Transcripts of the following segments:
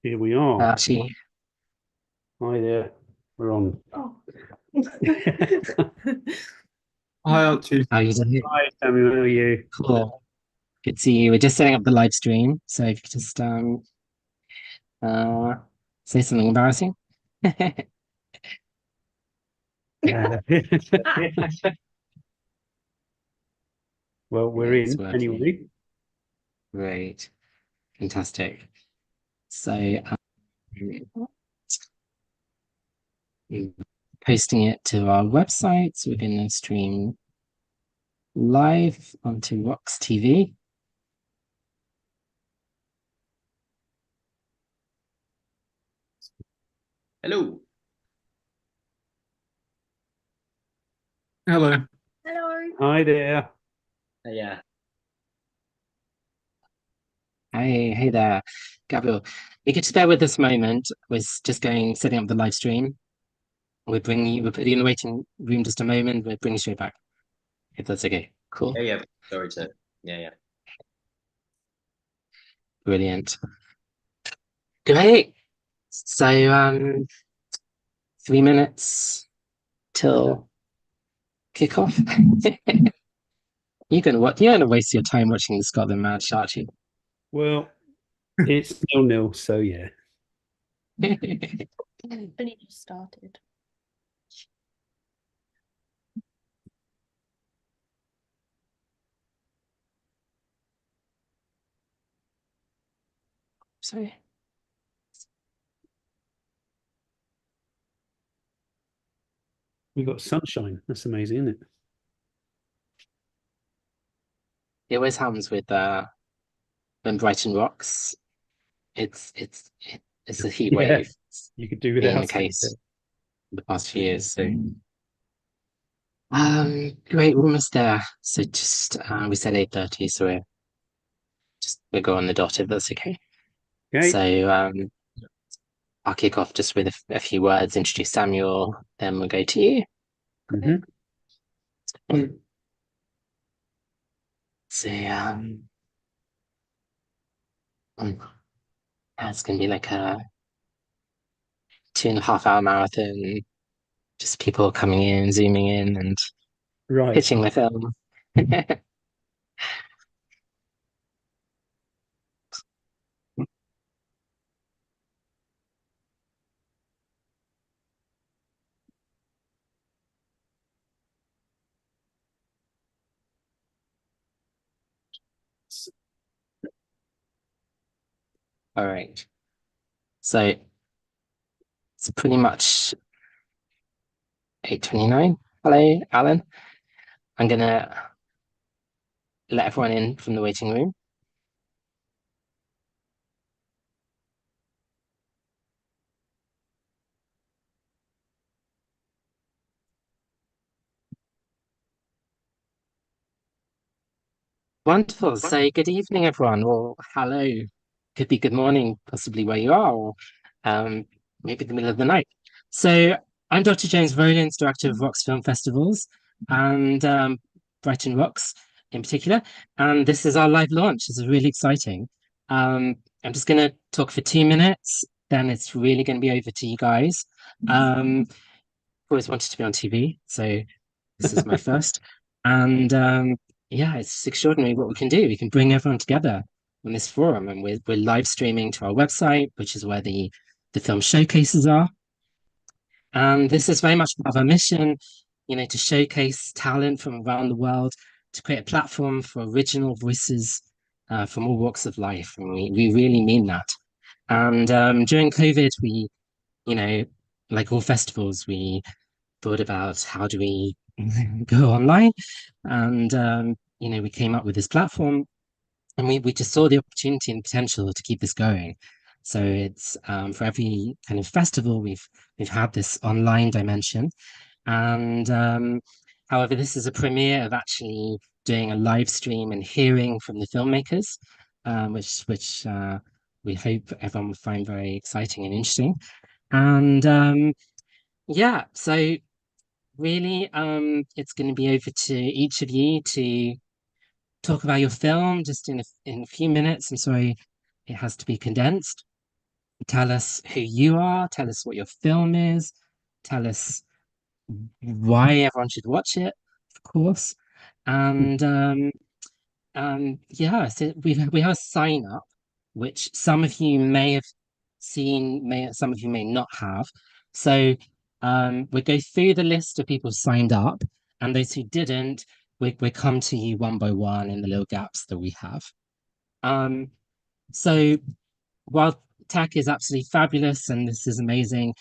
Here we are. Actually, Hi there. We're on. Oh. Hi, Archie. how you doing? Hi, Samuel. How are you? Cool. Good to see you. We're just setting up the live stream, so if you could just uh say something embarrassing. Uh, well, Yeah, we're it's in working. anyway. Great. Fantastic. So posting it to our website, so we're gonna stream live onto Vox TV. Hello. Hello. Hello. Hi there. Yeah. Hey there, Gabriel. You could just bear with us a moment. Just setting up the live stream. We'll put you in the waiting room just a moment. We'll bring you straight back, if that's okay. Cool. Yeah. Sorry to. Yeah. Brilliant. Great. So, 3 minutes till kickoff. You're gonna waste your time watching the Scotland match, aren't you? Well, it's 0-0, so yeah. Only just started. Sorry. We got sunshine. That's amazing, isn't it? It always happens with when Brighton rocks. It's a heat Yeah, wave. It's you could do been the without it. case the past few years. So, great, we're almost there. So just we said 8:30, so we'll go on the dot if that's okay. Okay. So I'll kick off just with a few words, introduce Samuel, then we'll go to you. Mm-hmm. So it's gonna be like a 2.5 hour marathon, just people coming in, zooming in, and Right. pitching the film. All right. So it's pretty much 8:29. Hello, Alan. I'm gonna let everyone in from the waiting room. Wonderful. So good evening, everyone. Or hello. Could be good morning, possibly where you are, or um, maybe the middle of the night. So I'm Dr. James Rowlands, Director of Rocks Film Festivals and Brighton Rocks in particular. And this is our live launch. This is really exciting. I'm just going to talk for 2 minutes, then it's really going to be over to you guys. Always wanted to be on TV, so this is my first. And yeah, it's extraordinary what we can do. We can bring everyone together on this forum, and we're live streaming to our website, which is where the film showcases are. And this is very much part of our mission, to showcase talent from around the world, to create a platform for original voices from all walks of life. And we really mean that. And during COVID, you know, like all festivals, we thought about how do we go online, and we came up with this platform, and we just saw the opportunity and potential to keep this going. So it's for every kind of festival we've had this online dimension, and however, this is a premiere of actually doing a live stream and hearing from the filmmakers, which we hope everyone will find very exciting and interesting. And yeah, so really, it's going to be over to each of you to talk about your film just in a few minutes. I'm sorry, it has to be condensed. Tell us who you are, tell us what your film is, tell us why everyone should watch it, of course. And yeah, so we have a sign up, which some of you may have seen, some of you may not have. So we'll go through the list of people signed up, and those who didn't, we come to you one by one in the little gaps that we have. So while tech is absolutely fabulous and this is amazing,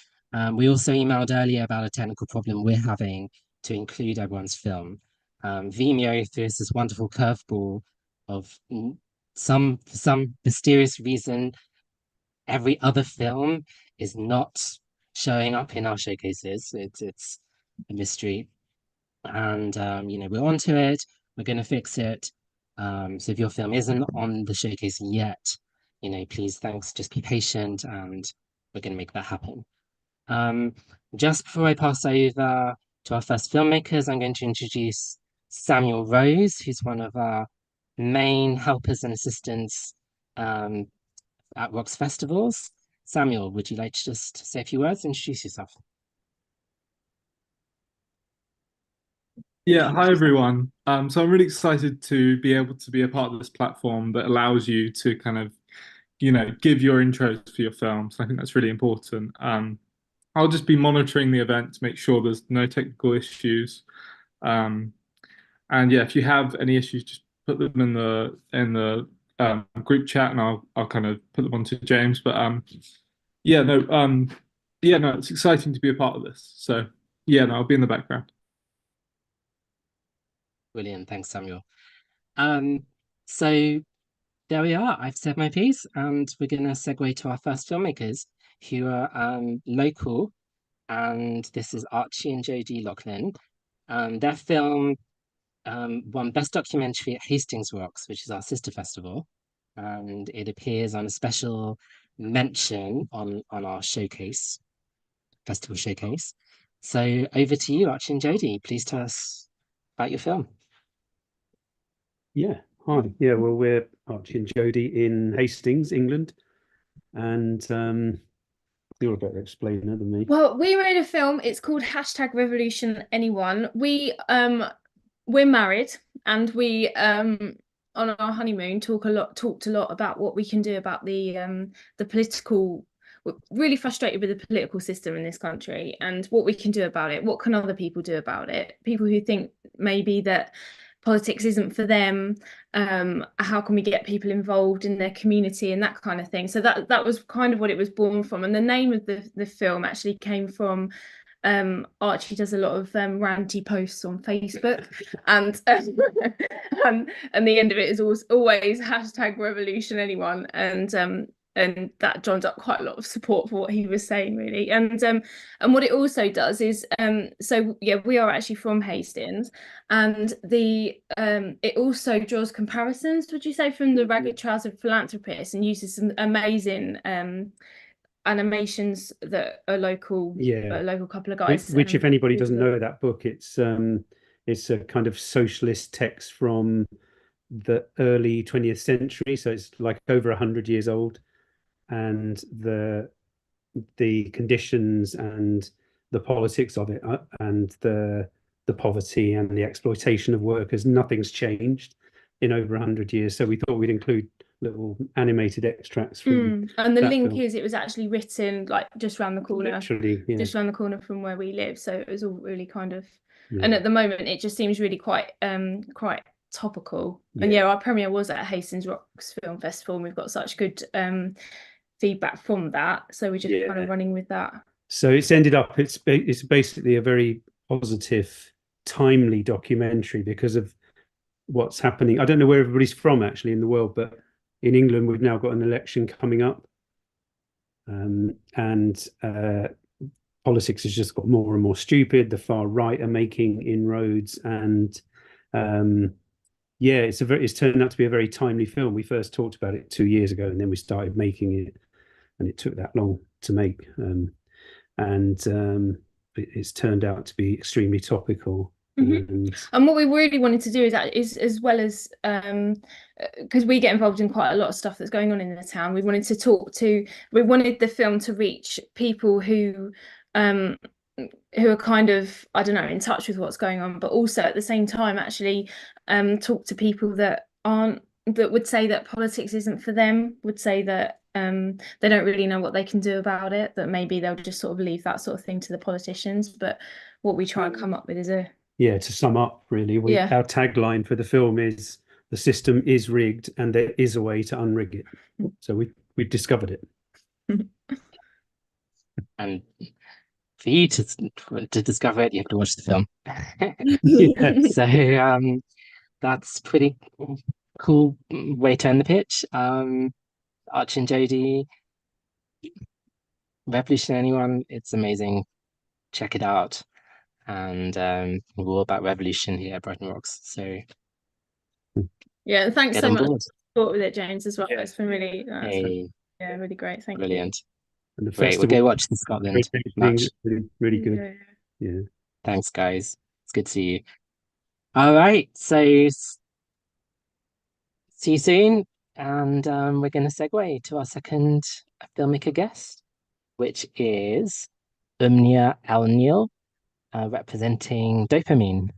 we also emailed earlier about a technical problem we're having to include everyone's film. Vimeo threw us this wonderful curveball of for some mysterious reason, every other film is not showing up in our showcases. It's a mystery. And you know, we're onto it, we're gonna fix it. So if your film isn't on the showcase yet, you know, please, thanks, just be patient and we're gonna make that happen. Just before I pass over to our first filmmakers, I'm going to introduce Samuel Rose, who's one of our main helpers and assistants at Rocks Festivals. Samuel, would you like to just say a few words and introduce yourself? Yeah, hi everyone. So I'm really excited to be able to be a part of this platform that allows you to kind of, give your intros for your films. I think that's really important. I'll just be monitoring the event to make sure there's no technical issues. And yeah, if you have any issues, just put them in the group chat, and I'll kind of put them onto James. But yeah, no, it's exciting to be a part of this. So yeah, no, I'll be in the background. Brilliant, thanks, Samuel. So there we are. I've said my piece, and we're going to segue to our first filmmakers, who are local, and this is Archie and Jodie Lachlan. Their film won Best Documentary at Hastings Rocks, which is our sister festival, and it appears on a special mention on our showcase, festival showcase. So over to you, Archie and Jodie. Please tell us about your film. Yeah, hi. Yeah, well, we're Archie and Jodie in Hastings, England, and you're a better explainer than me. Well, we made a film. It's called #Revolution Anyone. We're married, and we on our honeymoon talked a lot about what we can do about the political. We're really frustrated with the political system in this country and what we can do about it. What can other people do about it? People who think maybe that politics isn't for them. How can we get people involved in their community and that kind of thing? So that was kind of what it was born from. And the name of the film actually came from Archie does a lot of ranty posts on Facebook, and the end of it is always #RevolutionAnyone, and that joined up quite a lot of support for what he was saying, really. And what it also does is so yeah, we are actually from Hastings, and it also draws comparisons, would you say, from the Ragged Trousered Philanthropist, and uses some amazing animations that are local, a local couple of guys. Which if anybody doesn't know that book, it's a kind of socialist text from the early 20th century, so it's like over 100 years old, and the conditions and the politics of it, and the poverty and the exploitation of workers, nothing's changed in over 100 years. So we thought we'd include little animated extracts from and the link film. is it was actually written like just around the corner, literally, yeah. just around the corner from where we live, so it was all really kind of and at the moment it just seems really quite topical. And yeah, our premiere was at Hastings Rocks Film Festival, and we've got such good feedback from that, so we're just kind of running with that. So it's ended up it's basically a very positive, timely documentary because of what's happening. I don't know where everybody's from actually in the world, but in England we've now got an election coming up, and politics has just got more and more stupid. The far right are making inroads, and yeah, it's turned out to be a very timely film. We first talked about it 2 years ago, and then we started making it, and it took that long to make. And it's turned out to be extremely topical. And what we really wanted to do is as well as because we get involved in quite a lot of stuff that's going on in the town, we wanted the film to reach people who are kind of, I don't know, in touch with what's going on, but also at the same time actually talk to people that would say that politics isn't for them, would say that they don't really know what they can do about it, that maybe they'll just sort of leave that sort of thing to the politicians. But what we try and come up with is to sum up, really, our tagline for the film is "The system is rigged, and there is a way to unrig it." So we've discovered it. And for you to discover it, you have to watch the film. So that's pretty cool way to end the pitch. Arch and Jodie, Revolution Anyone, it's amazing. Check it out. And we're all about revolution here at Brighton Rocks. So yeah, and thanks get so on much board. for support with it, James, as well. It's been really really great. Thank Brilliant. And the Great. We'll go watch the Scotland match. Really good. Yeah. Thanks, guys. It's good to see you. All right. So see you soon. And we're going to segue to our second filmmaker guest, which is Umnia Al-Nil, representing Dopamine.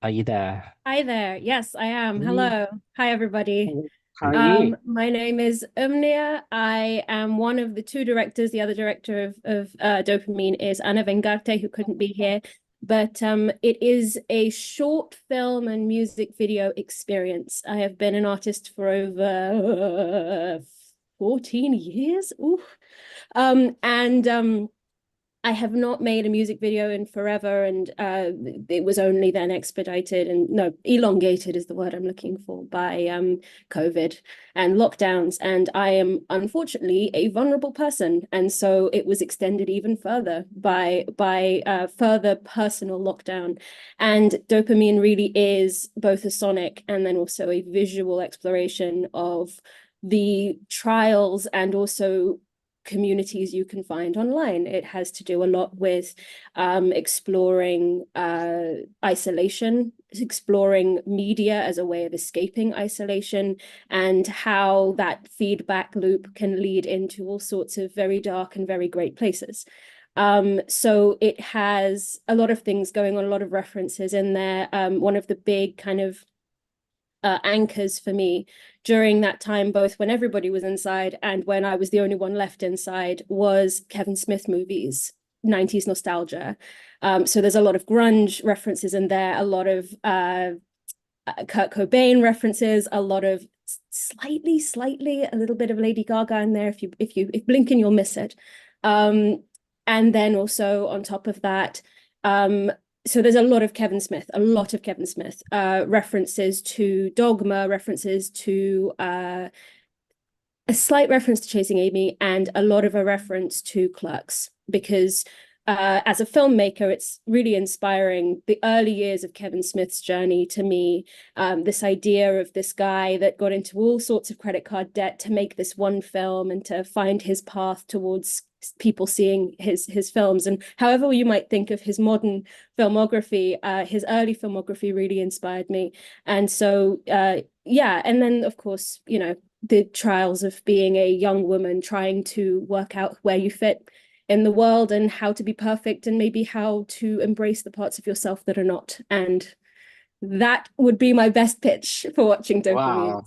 Are you there? Hi there. Yes, I am. Hello. Hi, everybody. How are you? My name is Umnia. I am one of the two directors. The other director of Dopamine is Anna Vengarte, who couldn't be here. But it is a short film and music video experience. I have been an artist for over 14 years. Ooh. I have not made a music video in forever, and it was only then expedited and elongated is the word I'm looking for, by COVID and lockdowns. And I am unfortunately a vulnerable person, and so it was extended even further by further personal lockdown. And Dopamine really is both a sonic and then also a visual exploration of the trials and also communities you can find online. It has to do a lot with exploring isolation, exploring media as a way of escaping isolation, and how that feedback loop can lead into all sorts of very dark and very great places. So it has a lot of things going on, a lot of references in there. One of the big kind of anchors for me during that time, both when everybody was inside and when I was the only one left inside, was Kevin Smith movies, 90s nostalgia. So there's a lot of grunge references in there, a lot of Kurt Cobain references, a lot of slightly a little bit of Lady Gaga in there. If blink and you'll miss it. And then also on top of that, so there's a lot of Kevin Smith, references to Dogma, references to a slight reference to Chasing Amy, and a lot of a reference to Clerks, because as a filmmaker, it's really inspiring. The early years of Kevin Smith's journey to me, this idea of this guy that got into all sorts of credit card debt to make this one film and to find his path towards people seeing his films. And however you might think of his modern filmography, his early filmography really inspired me. And so and then of course, the trials of being a young woman trying to work out where you fit in the world and how to be perfect, and maybe how to embrace the parts of yourself that are not. And that would be my best pitch for watching Dopamine. Wow,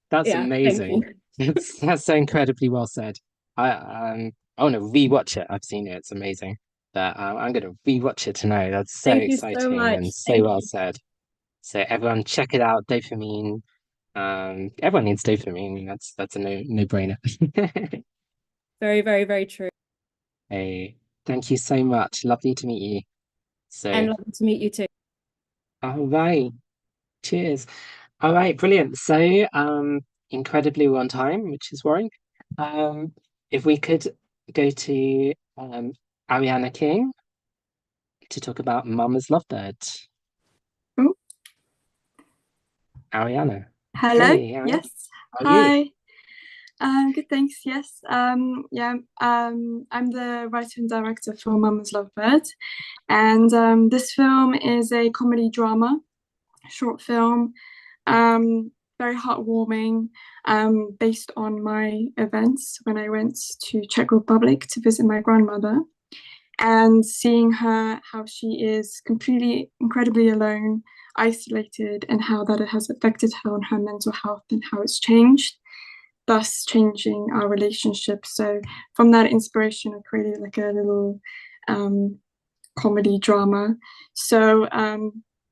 that's amazing. That's so incredibly well said. I want to rewatch it. I've seen it. It's amazing. But I'm going to rewatch it tonight. That's so exciting and so well said. So everyone check it out. Dopamine. Everyone needs dopamine. That's a no-brainer. Very, very, very true. Hey, thank you so much. Lovely to meet you. And lovely to meet you too. All right. Cheers. All right, brilliant. So incredibly we're on time, which is worrying. If we could go to Ariana King to talk about Mama's Lovebird. Ariana. Hello. Hey, Ariana, Yes. how are you? Hi. Good, thanks. Yes. Yeah. I'm the writer and director for Mama's Lovebird, and this film is a comedy drama, short film, very heartwarming, based on my events when I went to Czech Republic to visit my grandmother, and seeing her how she is completely incredibly alone, isolated, and how that it has affected her on her mental health and how it's changed, thus changing our relationship. So from that inspiration I created like a little comedy drama. So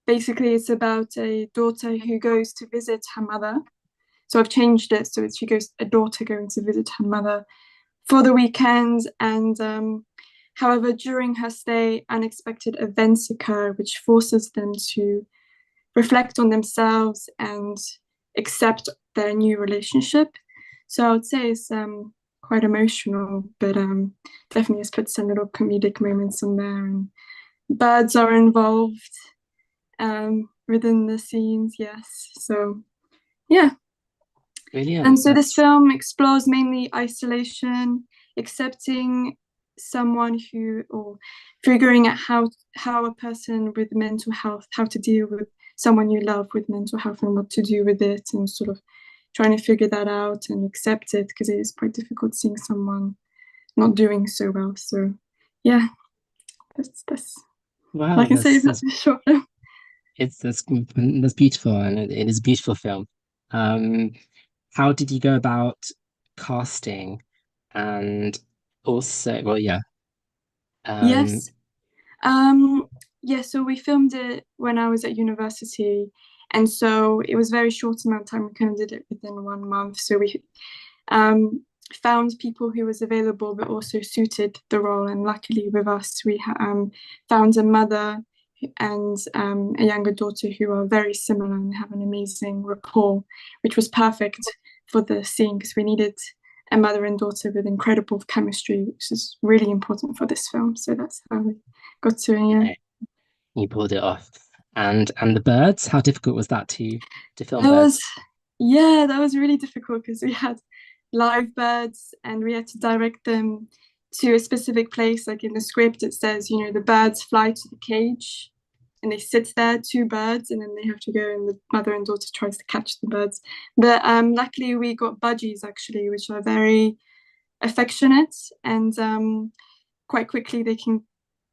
basically it's about a daughter who goes to visit her mother. So I've changed it so a daughter going to visit her mother for the weekend, and however, during her stay, unexpected events occur which forces them to reflect on themselves and accept their new relationship. So I would say it's quite emotional, but definitely has put some little comedic moments in there, and birds are involved within the scenes. Yes, so yeah. Brilliant. And so this film explores mainly isolation, accepting someone who, or figuring out how a person with mental health, how to deal with someone you love with mental health and what to do with it, and sort of trying to figure that out and accept it, because it is quite difficult seeing someone not doing so well. So yeah, that's Wow, all I can say about this short film. that's beautiful, and it is a beautiful film. How did you go about casting, and also, well, yeah, Yes. Yeah, so we filmed it when I was at university, and so it was very short amount of time. We kind of did it within 1 month. So we found people who was available but also suited the role, and luckily with us we found a mother and a younger daughter who are very similar and have an amazing rapport, which was perfect for the scene because we needed a mother and daughter with incredible chemistry, which is really important for this film. So that's how we got to it. Yeah. You pulled it off. And the birds, how difficult was that to film That birds? that was really difficult because we had live birds and we had to direct them to a specific place. Like in the script, it says, the birds fly to the cage and they sit there, 2 birds, and then they have to go, and the mother and daughter tries to catch the birds. But luckily we got budgies actually, which are very affectionate, and quite quickly they can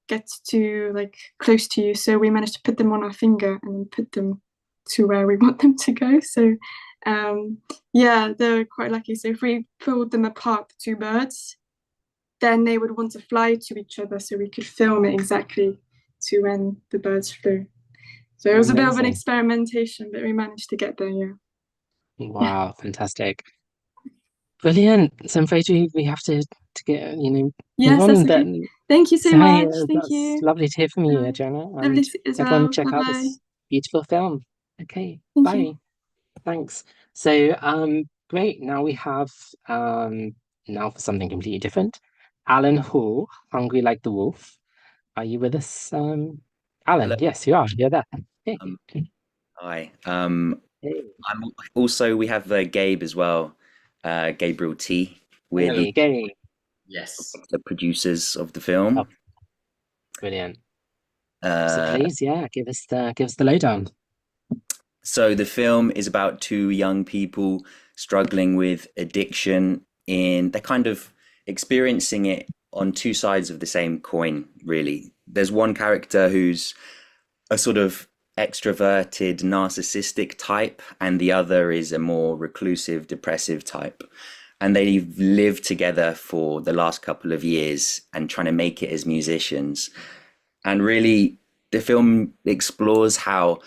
get to like close to you. So we managed to put them on our finger and then put them to where we want them to go. So yeah, they're quite lucky. So if we pulled them apart, the 2 birds, then they would want to fly to each other, so we could film it exactly to when the birds flew. So it was a bit of an experimentation, but we managed to get there. Yeah. Wow, fantastic. Brilliant. So I'm afraid we have to get, move Yes, on. that's okay. Then Thank you so hi, much. Thank that's you. lovely to hear from you, Bye. Adriana. Lovely And as everyone well. check out Bye-bye. this beautiful film. Okay, Thank bye. you. Thanks. So great. Now we have now for something completely different. Alan Hall, Hungry Like the Wolf. Are you with us? Alan? Hello. Yes, you are. You're there. Hey. Hi. Hey. I'm also, we have Gabe as well, Gabriel T. We're Hey, Gabe. Yes, the producers of the film. Oh, brilliant. So please, yeah, give us the lowdown. So the film is about 2 young people struggling with addiction. They're kind of experiencing it on 2 sides of the same coin, really. There's one character who's a sort of extroverted, narcissistic type, and the other is a more reclusive, depressive type. And they've lived together for the last couple of years and trying to make it as musicians. And really, the film explores how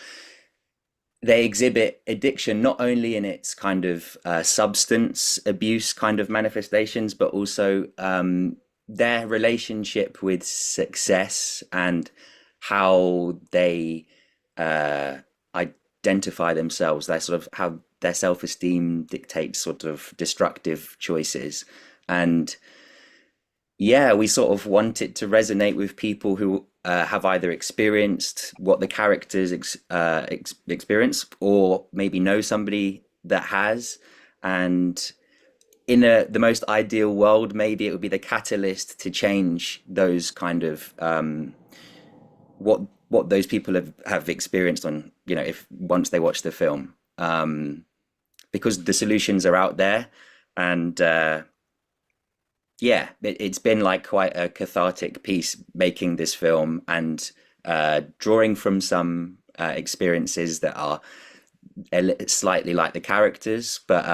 they exhibit addiction not only in its kind of substance abuse kind of manifestations, but also their relationship with success and how they identify themselves. Their sort of how their self-esteem dictates sort of destructive choices. And yeah, we sort of want it to resonate with people who have either experienced what the characters experience, or maybe know somebody that has. And in the most ideal world, maybe it would be the catalyst to change those kind of what those people have experienced on, if once they watch the film, because the solutions are out there. And yeah, it's been like quite a cathartic piece making this film, and drawing from some experiences that are slightly like the characters, but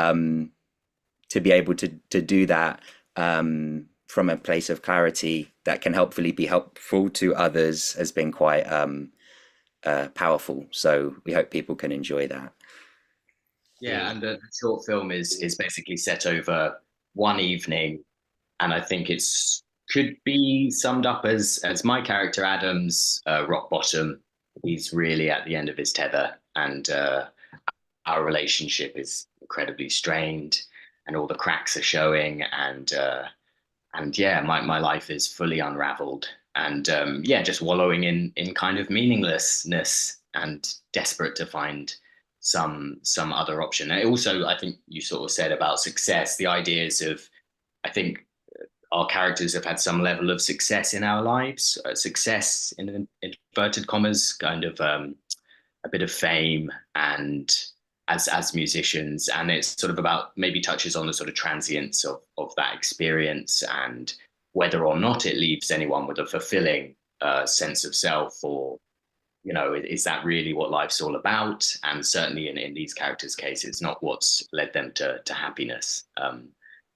to be able to do that from a place of clarity that can hopefully be helpful to others has been quite powerful. So we hope people can enjoy that. Yeah, and the short film is basically set over one evening, and I think it's could be summed up as my character Adam's rock bottom. He's really at the end of his tether, and our relationship is incredibly strained, and all the cracks are showing, and yeah, my life is fully unraveled, and yeah, just wallowing in kind of meaninglessness and desperate to find some other option. And also, I think you sort of said about success, the ideas of, I think our characters have had some level of success in our lives, success in inverted commas, kind of a bit of fame, and as musicians, and it's sort of about, maybe touches on the sort of transience of that experience, and whether or not it leaves anyone with a fulfilling sense of self, or is that really what life's all about? And certainly in these characters' case, it's not what's led them to happiness.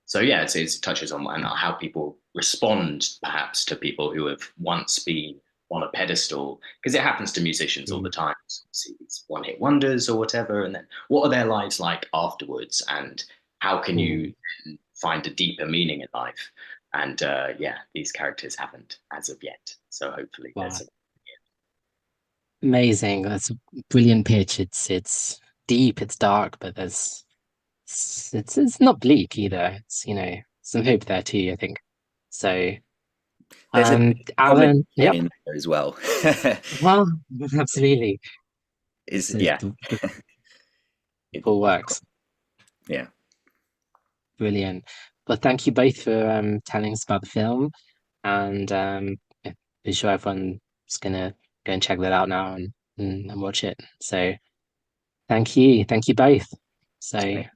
So yeah, it touches on how people respond perhaps to people who have once been on a pedestal, because it happens to musicians all the time. See these one-hit wonders or whatever, and then what are their lives like afterwards, and how can you find a deeper meaning in life? And yeah, these characters haven't as of yet. So hopefully there's amazing. That's a brilliant pitch. It's deep, it's dark, but it's not bleak either. It's some hope there too, I think. So there's Alan, yep, in there as well. well, absolutely. Yeah, it all works. Yeah, brilliant. Well, thank you both for telling us about the film, and be sure everyone's gonna go and check that out now and watch it. So thank you both. So yeah.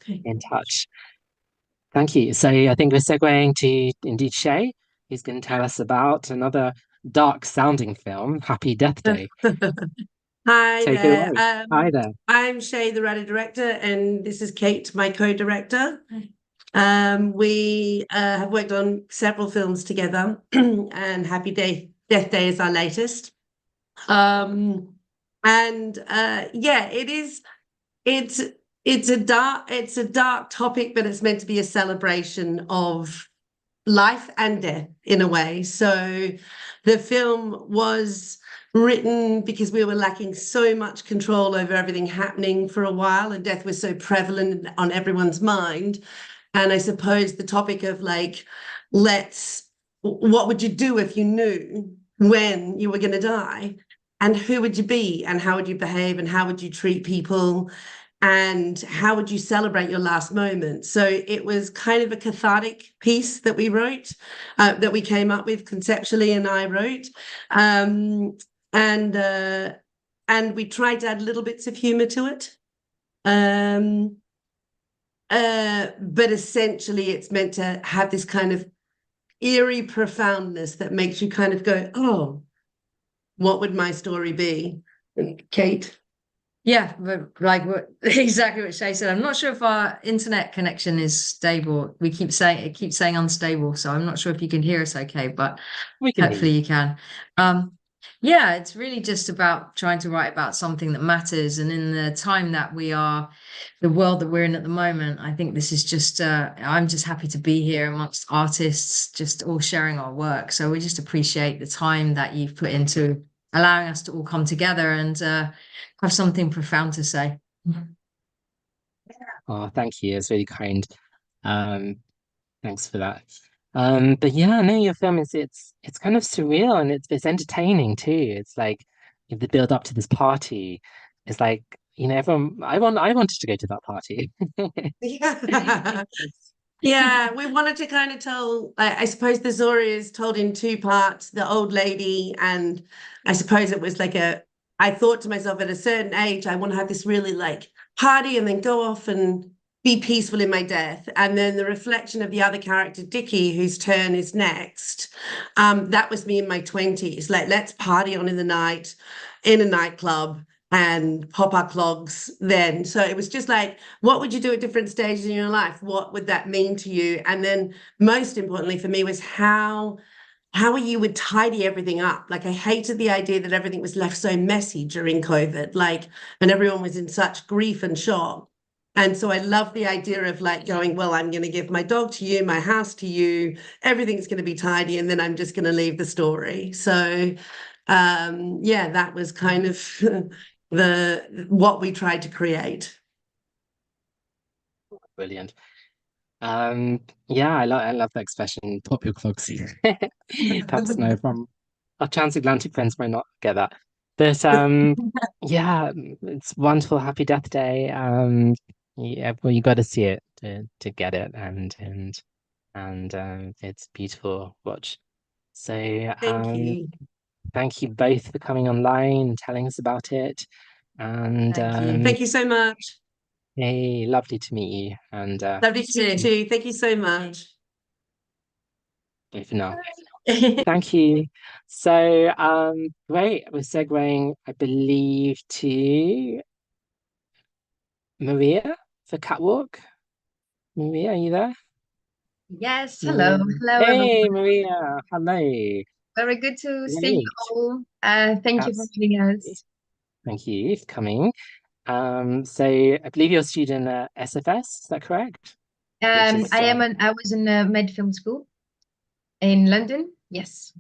in touch. Thank you. So I think we're segueing to indeed Shay, who's going to tell us about another dark sounding film, Happy Death Day. Hi Take there. it away. Hi there. I'm Shay, the writer director, and this is Kate, my co-director. We have worked on several films together, and Happy Death Day is our latest. Yeah, it's a dark topic, but it's meant to be a celebration of life and death in a way. So the film was written because we were lacking so much control over everything happening for a while, and death was so prevalent on everyone's mind. And I suppose the topic of what would you do if you knew when you were going to die? And who would you be? And how would you behave? And how would you treat people? And how would you celebrate your last moment? So it was kind of a cathartic piece that we wrote, that we came up with conceptually, and I wrote. And we tried to add little bits of humor to it. But essentially it's meant to have this kind of eerie profoundness that makes you kind of go, oh, what would my story be? Kate? Yeah, but exactly what Shay said. I'm not sure if our internet connection is stable. It keeps saying unstable, so I'm not sure if you can hear us okay, but hopefully you can. Yeah, it's really just about trying to write about something that matters. And in the time that the world that we're in at the moment, I think this is just, I'm just happy to be here amongst artists, just all sharing our work. So we just appreciate the time that you've put into allowing us to all come together and have something profound to say. Oh, thank you. It's really kind. Thanks for that. But yeah, no, your film is it's kind of surreal and it's entertaining too. It's like the build up to this party. It's like, everyone I wanted to go to that party. Yeah. Yeah, we wanted to kind of tell, I suppose the story is told in two parts, the old lady, and I suppose it was like I thought to myself at a certain age, I want to have this really like party and then go off and be peaceful in my death. And then the reflection of the other character, Dickie, whose turn is next, that was me in my 20s. Like, let's party on in the night in a nightclub and pop our clogs then. So it was just like, what would you do at different stages in your life? What would that mean to you? And then most importantly for me was how you would tidy everything up. Like, I hated the idea that everything was left so messy during COVID, like, and everyone was in such grief and shock. And so I love the idea of like going, well, I'm going to give my dog to you, my house to you, everything's going to be tidy, and then I'm just going to leave the story. So yeah, that was kind of what we tried to create. Brilliant. Yeah, I love that expression, pop your clogs. Perhaps no, from our transatlantic friends might not get that. But yeah, it's wonderful, happy Death Day. Yeah, well, you got to see it to get it, and it's beautiful watch. So Thank you. thank you both for coming online and telling us about it. And Thank you so much. hey, lovely to meet you. And Lovely to meet you too. Thank you so much. bye for now. Thank you. So great. We're segueing, I believe, to Maria for Catwalk. Maria, are you there? Yes, hello. Hello, everyone. Hey, Maria. Hello. Very good to see you Great. all. Thank you for having us. Thank you for coming. So I believe you're a student at SFS, is that correct? I was in a med film school in London. Yes.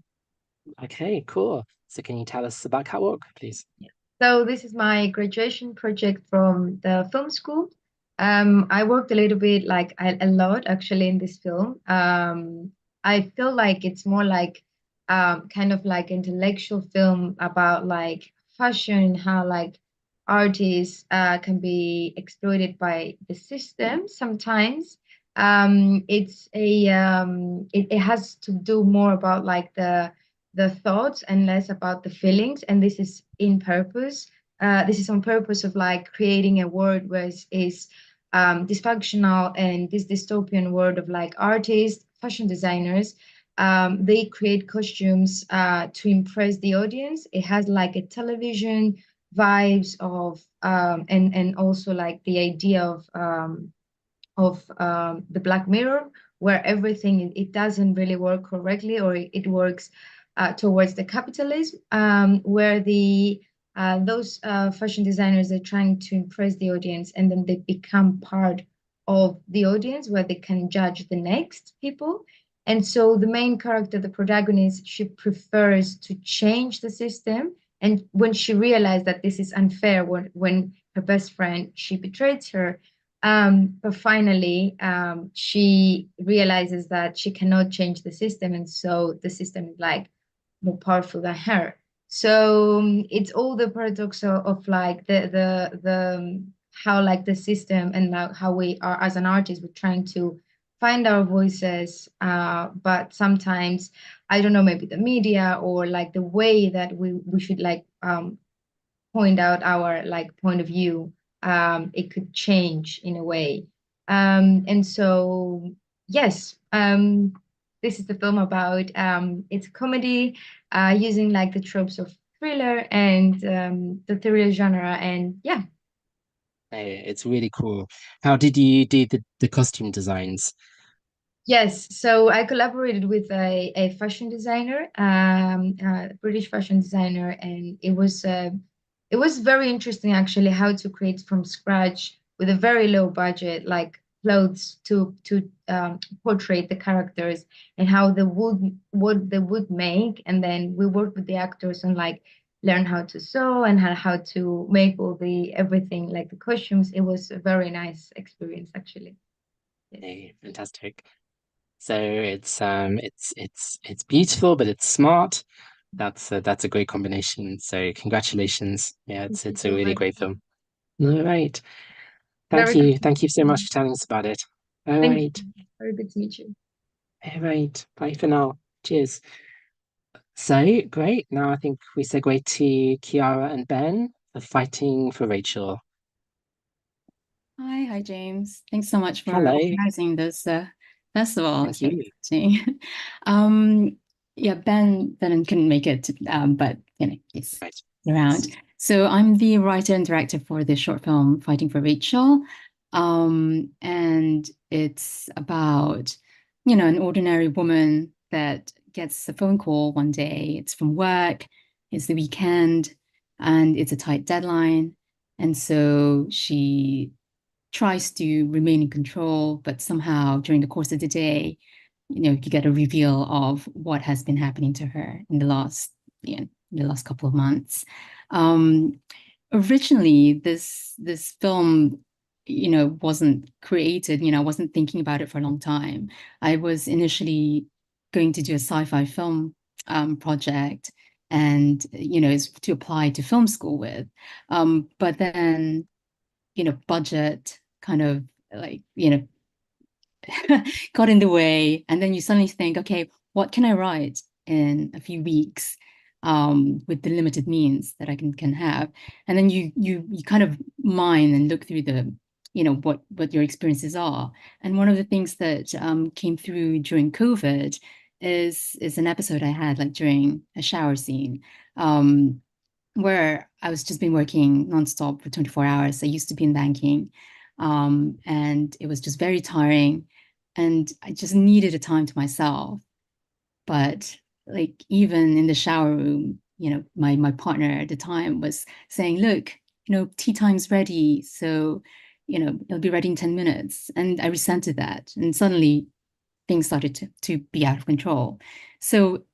Okay, cool. So can you tell us about Catwalk, please? So this is my graduation project from the film school. I worked a little bit, like a lot actually in this film. I feel like it's more like kind of like intellectual film about like fashion and how like artists can be exploited by the system sometimes. It has to do more about like the thoughts and less about the feelings, and this is in purpose. This is on purpose of like creating a world where is dysfunctional, and this dystopian world of like artists, fashion designers. They create costumes to impress the audience. It has like a television vibes of and also like the idea of the Black Mirror, where everything it doesn't really work correctly, or it works towards the capitalism, where those fashion designers are trying to impress the audience, and then they become part of the audience where they can judge the next people. And so the main character, the protagonist, she prefers to change the system. And when she realized that this is unfair, when her best friend, she betrays her, but finally, she realizes that she cannot change the system, and so the system is like more powerful than her. So it's all the paradox of like the how like the system and how we are as an artist, we're trying to find our voices, but sometimes I don't know, maybe the media or like the way that we should like point out our like point of view, it could change in a way. And so yes, this is the film about it's a comedy using like the tropes of thriller and the thriller genre, and yeah. Hey, it's really cool. How did you do the costume designs? Yes, so I collaborated with a fashion designer, a British fashion designer, and it was very interesting actually how to create from scratch with a very low budget, like clothes to portray the characters and how they would what they would make, and then we worked with the actors on like learn how to sew and how to make all the everything like the costumes. It was a very nice experience actually. Hey, fantastic. So it's beautiful, but it's smart. That's a great combination. So congratulations. Yeah, it's a really great film. All right. Thank you so much for telling us about it. All right. Very good to meet you. All right. Bye for now. Cheers. So great. Now I think we segue to Kiara and Ben for Fighting for Rachel. Hi, James. Thanks so much for Hello. organizing this festival. Thank It's very you. exciting. Yeah, Ben couldn't make it, but he's Right. around. So I'm the writer and director for the short film Fighting for Rachel. And it's about, an ordinary woman that gets a phone call one day. It's from work, it's the weekend, and it's a tight deadline. And so she tries to remain in control, but somehow during the course of the day, you get a reveal of what has been happening to her in the last couple of months. Originally, this film, wasn't created. I wasn't thinking about it for a long time. I was initially going to do a sci-fi film project, and it's to apply to film school with. But then, budget kind of like, got in the way. And then you suddenly think, okay, what can I write in a few weeks with the limited means that I can have? And then you kind of mine and look through the, what your experiences are. And one of the things that came through during COVID is an episode I had like during a shower scene. Where I was just been working nonstop for 24 hours. I used to be in banking, and it was just very tiring, and I just needed a time to myself. But like even in the shower room, my partner at the time was saying, "Look, tea time's ready, so it'll be ready in 10 minutes." And I resented that, and suddenly things started to be out of control. So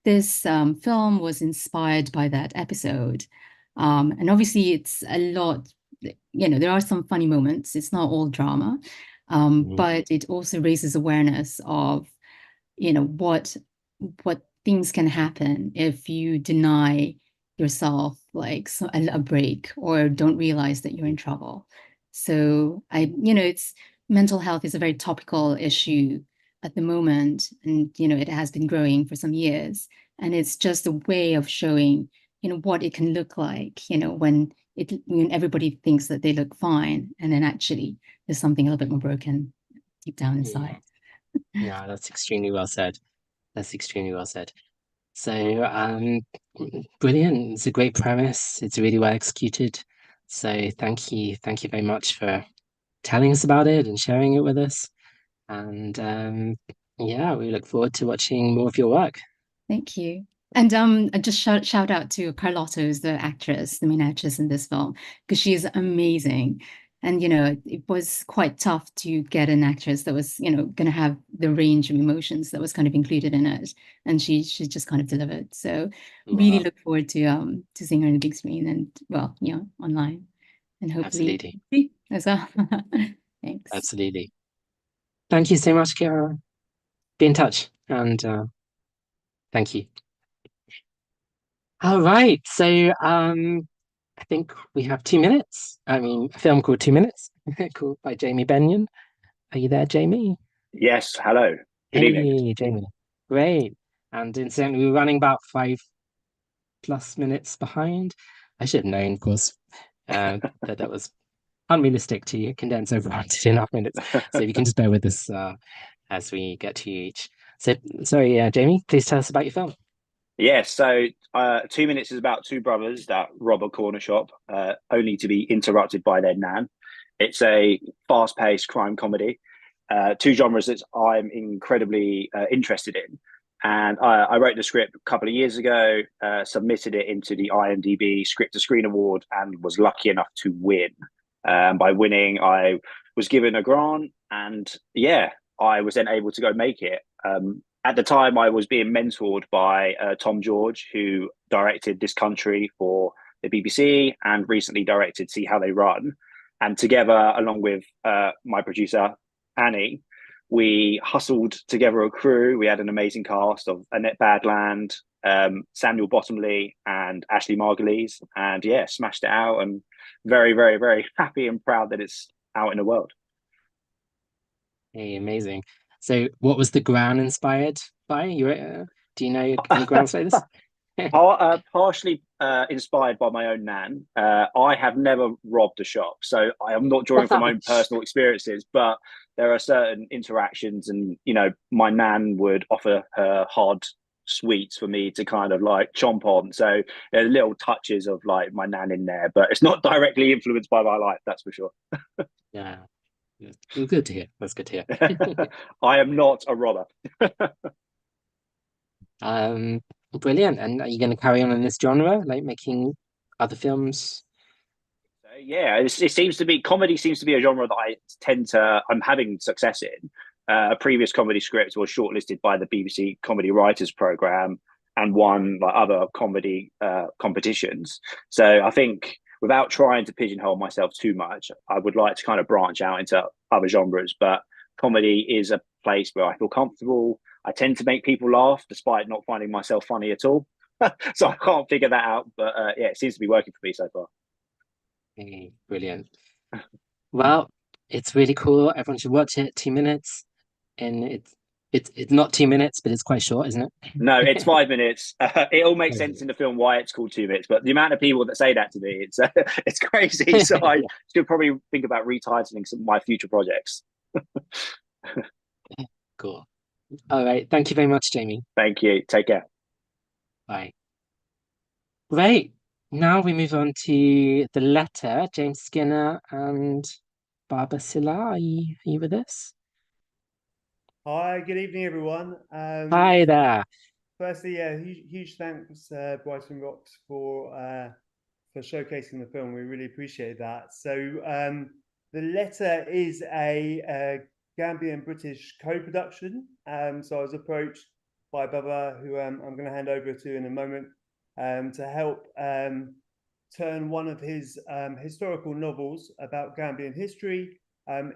this film was inspired by that episode. And obviously it's a lot, there are some funny moments. It's not all drama, but it also raises awareness of, what things can happen if you deny yourself like a break or don't realize that you're in trouble. So it's mental health is a very topical issue at the moment, and it has been growing for some years, and it's just a way of showing what it can look like when everybody thinks that they look fine, and then actually there's something a little bit more broken deep down inside. Yeah, that's extremely well said. That's extremely well said. So brilliant. It's a great premise. It's really well executed. So thank you very much for telling us about it and sharing it with us. And yeah, we look forward to watching more of your work. Thank you. And I just shout out to Carlotta, who's the actress, the main actress in this film, because she is amazing. And it was quite tough to get an actress that was going to have the range of emotions that was kind of included in it, and she just kind of delivered. So really look forward to seeing her on the big screen and online, and hopefully absolutely as well. Thanks. Absolutely. Thank you so much, Kiara. Be in touch, and thank you. All right, so I think we have 2 minutes. I mean, a film called 2 Minutes, called by Jamie Benyon. Are you there, Jamie? Yes, hello. Good evening. Jamie. Great. And incidentally, we're running about 5+ minutes behind. I should have known, of course, that was unrealistic to condense over 2.5 minutes. So if you can just bear with us as we get to you each. So, sorry, Jamie, please tell us about your film. Yes, so 2 minutes is about two brothers that rob a corner shop, only to be interrupted by their nan. It's a fast-paced crime comedy, two genres that I'm incredibly interested in. And I wrote the script a couple of years ago, submitted it into the IMDb Script to Screen Award, and was lucky enough to win. By winning, I was given a grant, and yeah, I was then able to go make it. At the time, I was being mentored by Tom George, who directed This Country for the BBC and recently directed See How They Run. And together, along with my producer, Annie, We hustled together a crew. We had an amazing cast of Annette Badland, Samuel Bottomley, and Ashley Margulies, and yeah, smashed it out. And very, very, very happy and proud that it's out in the world. Hey, amazing. So, what was the ground inspired by? Do you know any grounds like this? Partially inspired by my own nan. I have never robbed a shop, so I am not drawing from my own personal experiences, but there are certain interactions, and my nan would offer her hard sweets for me to kind of like chomp on. So there are little touches of like my nan in there, but it's not directly influenced by my life, that's for sure. Yeah. Good to hear. That's good to hear. I am not a robber. Brilliant. And are you going to carry on in this genre, like making other films? Yeah, it seems to be, comedy seems to be a genre that I'm having success in. A previous comedy script was shortlisted by the BBC Comedy Writers Programme and won like other comedy competitions. So I think without trying to pigeonhole myself too much, I would like to kind of branch out into other genres. But comedy is a place where I feel comfortable. I tend to make people laugh despite not finding myself funny at all. So I can't figure that out. But yeah, it seems to be working for me so far. Hey, brilliant. Well, it's really cool. Everyone should watch it. 2 minutes. And it's not 2 minutes, but it's quite short, isn't it? No, it's 5 minutes. It all makes sense in the film why it's called 2 minutes, but the amount of people that say that to me, it's crazy. So I should probably think about retitling some of my future projects. Cool. All right. Thank you very much, Jamie. Thank you. Take care. Bye. Great. Now we move on to The Letter. James Skinner and Barbara Silla. Are you with us? Hi, good evening, everyone. Hi there. Firstly, yeah, huge thanks, Brighton Rocks, for showcasing the film. We really appreciate that. So, The Letter is a Gambian British co-production. So I was approached by Baba, who I'm going to hand over to in a moment, to help turn one of his historical novels about Gambian history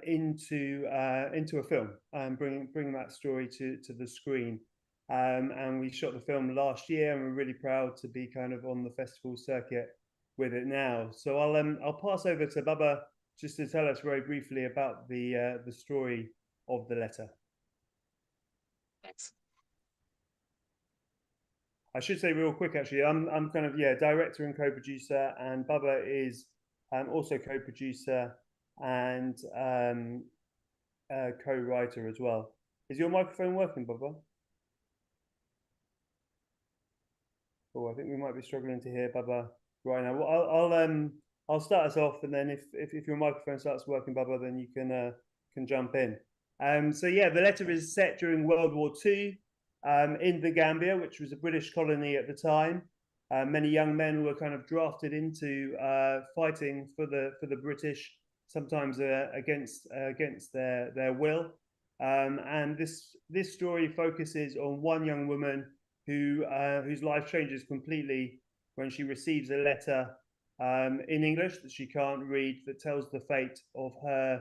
into a film, bring that story to the screen. And we shot the film last year, and we're really proud to be kind of on the festival circuit with it now. So I'll pass over to Baba just to tell us very briefly about the story of The Letter. Thanks. I should say real quick, actually, I'm kind of director and co-producer, and Baba is also co-producer and co-writer as well. Is your microphone working, Baba? Oh, I think we might be struggling to hear Baba right now. Well, I'll start us off, and then if your microphone starts working, Baba, then you can jump in. So yeah, The Letter is set during World War II in the Gambia, which was a British colony at the time. Many young men were kind of drafted into fighting for the British, sometimes against their will. And this story focuses on one young woman whose life changes completely when she receives a letter in English that she can't read, that tells the fate of her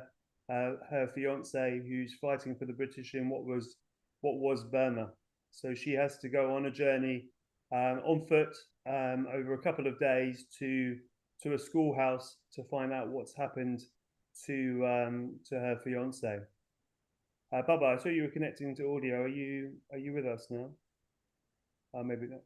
fiance, who's fighting for the British in what was Burma. So she has to go on a journey on foot over a couple of days to a schoolhouse to find out what's happened to her fiance. Baba, I saw you were connecting to audio. Are you with us now? Maybe not.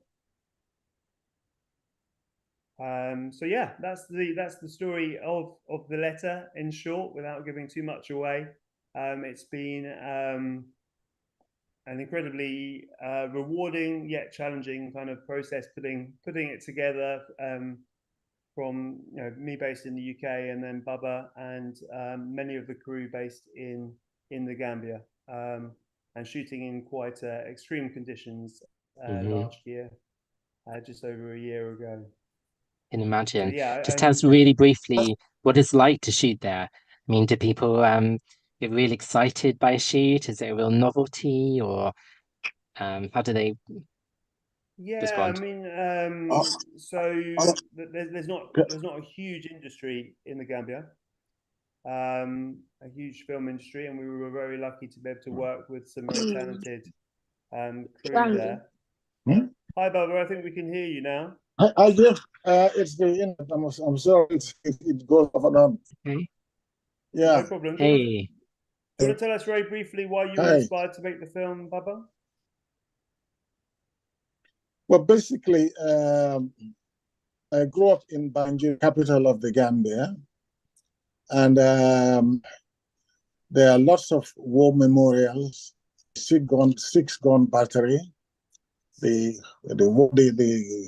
So yeah, that's the story of The Letter in short, without giving too much away. It's been an incredibly rewarding yet challenging kind of process putting it together, from me based in the UK, and then Baba and many of the crew based in the Gambia, and shooting in quite extreme conditions last year, just over a year ago. Can imagine. So, yeah, just tell us really briefly what it's like to shoot there. I mean, do people get really excited by a shoot? Is it a real novelty, or how do they respond? I mean, so there's not a huge industry in the Gambia. a huge film industry, and we were very lucky to be able to work with some very talented crew there. Hi, Barbara. I think we can hear you now. I just it's the internet. I'm sorry, it goes off and on. Okay. Yeah. No problem. Hey. Do you want to tell us very briefly why you were inspired to make the film, Baba? Well, basically, I grew up in Banjul, capital of the Gambia, and there are lots of war memorials, six gun battery, the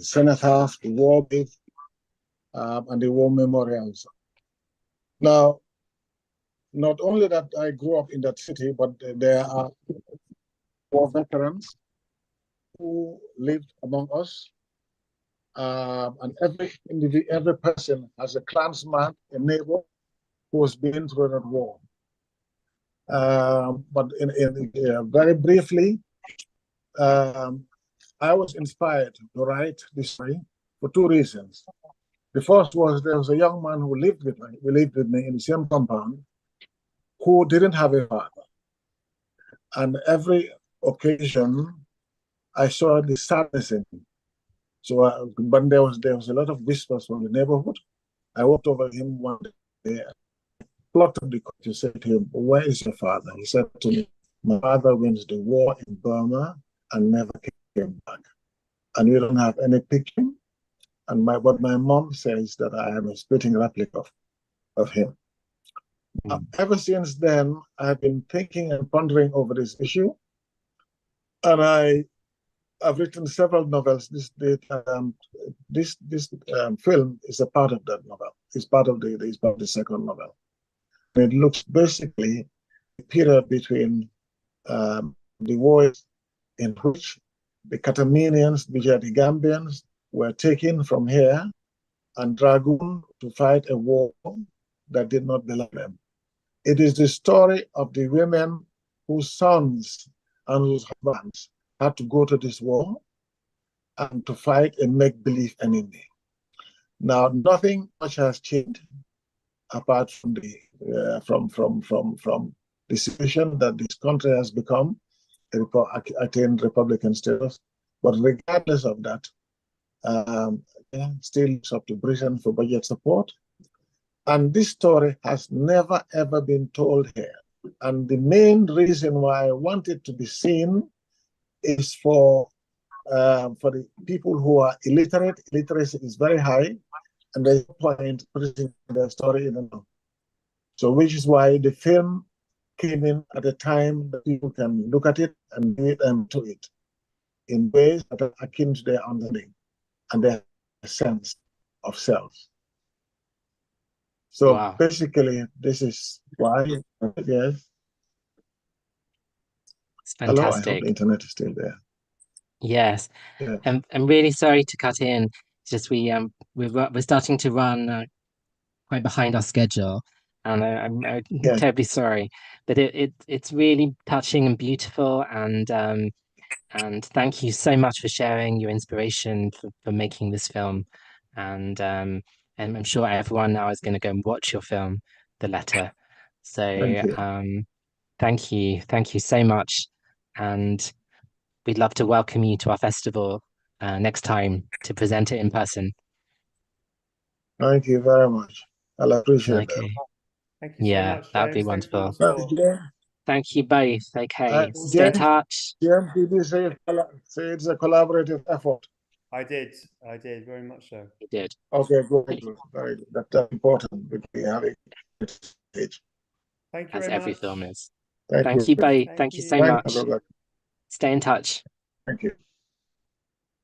cenotaph, the war beat, and the war memorials. Now, not only that I grew up in that city, but there are war veterans who lived among us. And every person has a clansman, a neighbor who has been through that war. But very briefly, I was inspired to write this story for two reasons. The first was there was a young man who lived with me in the same compound, who didn't have a father. And every occasion, I saw the sadness in him. So, but there was a lot of whispers from the neighborhood. I walked over him one day, plotted the to say to him, "Where is your father?" He said to me, "My father went to the war in Burma and never came back. And we don't have any picture. But my mom says that I am a spitting replica of him." Ever since then, I've been thinking and pondering over this issue, and I've written several novels. This film is a part of that novel. It's part of the second novel. And it looks basically a period between the wars in which the Catamanians, which are the Gambians, were taken from here and dragooned to fight a war that did not belong to them. It is the story of the women whose sons and whose husbands had to go to this war and to fight a make-believe enemy. Now, nothing much has changed apart from the situation that this country has become attained Republican status. But regardless of that, still it's up to Britain for budget support. And this story has never ever been told here. And the main reason why I want it to be seen is for the people who are illiterate. Illiteracy is very high, and there's no point putting the story in the. So, which is why the film came in at a time that people can look at it and read to it in ways that are akin to their understanding and their sense of self. So Wow. basically, this is why. Yes. It's Hello, I hope fantastic. the internet is still there. Yes. Yeah. I'm really sorry to cut in. It's just we're starting to run quite behind our schedule, and I'm Yes. terribly sorry. But it's really touching and beautiful, and thank you so much for sharing your inspiration for making this film. And I'm sure everyone now is going to go and watch your film, The Letter. So Thank you. thank you so much, and we'd love to welcome you to our festival next time to present it in person. Thank you very much. I'll appreciate that. Okay. Thank you so much, That would be James. Thanks for all wonderful. the support. Thank you both. Okay, stay in James, touch. GMPD say it's a collaborative effort. I did very much so. You did. Okay, good, very good. That's important because we have a stage. Thank you As very every much. film is. Thank Thank you. you both. Thank you so much. Stay in touch. Thank you.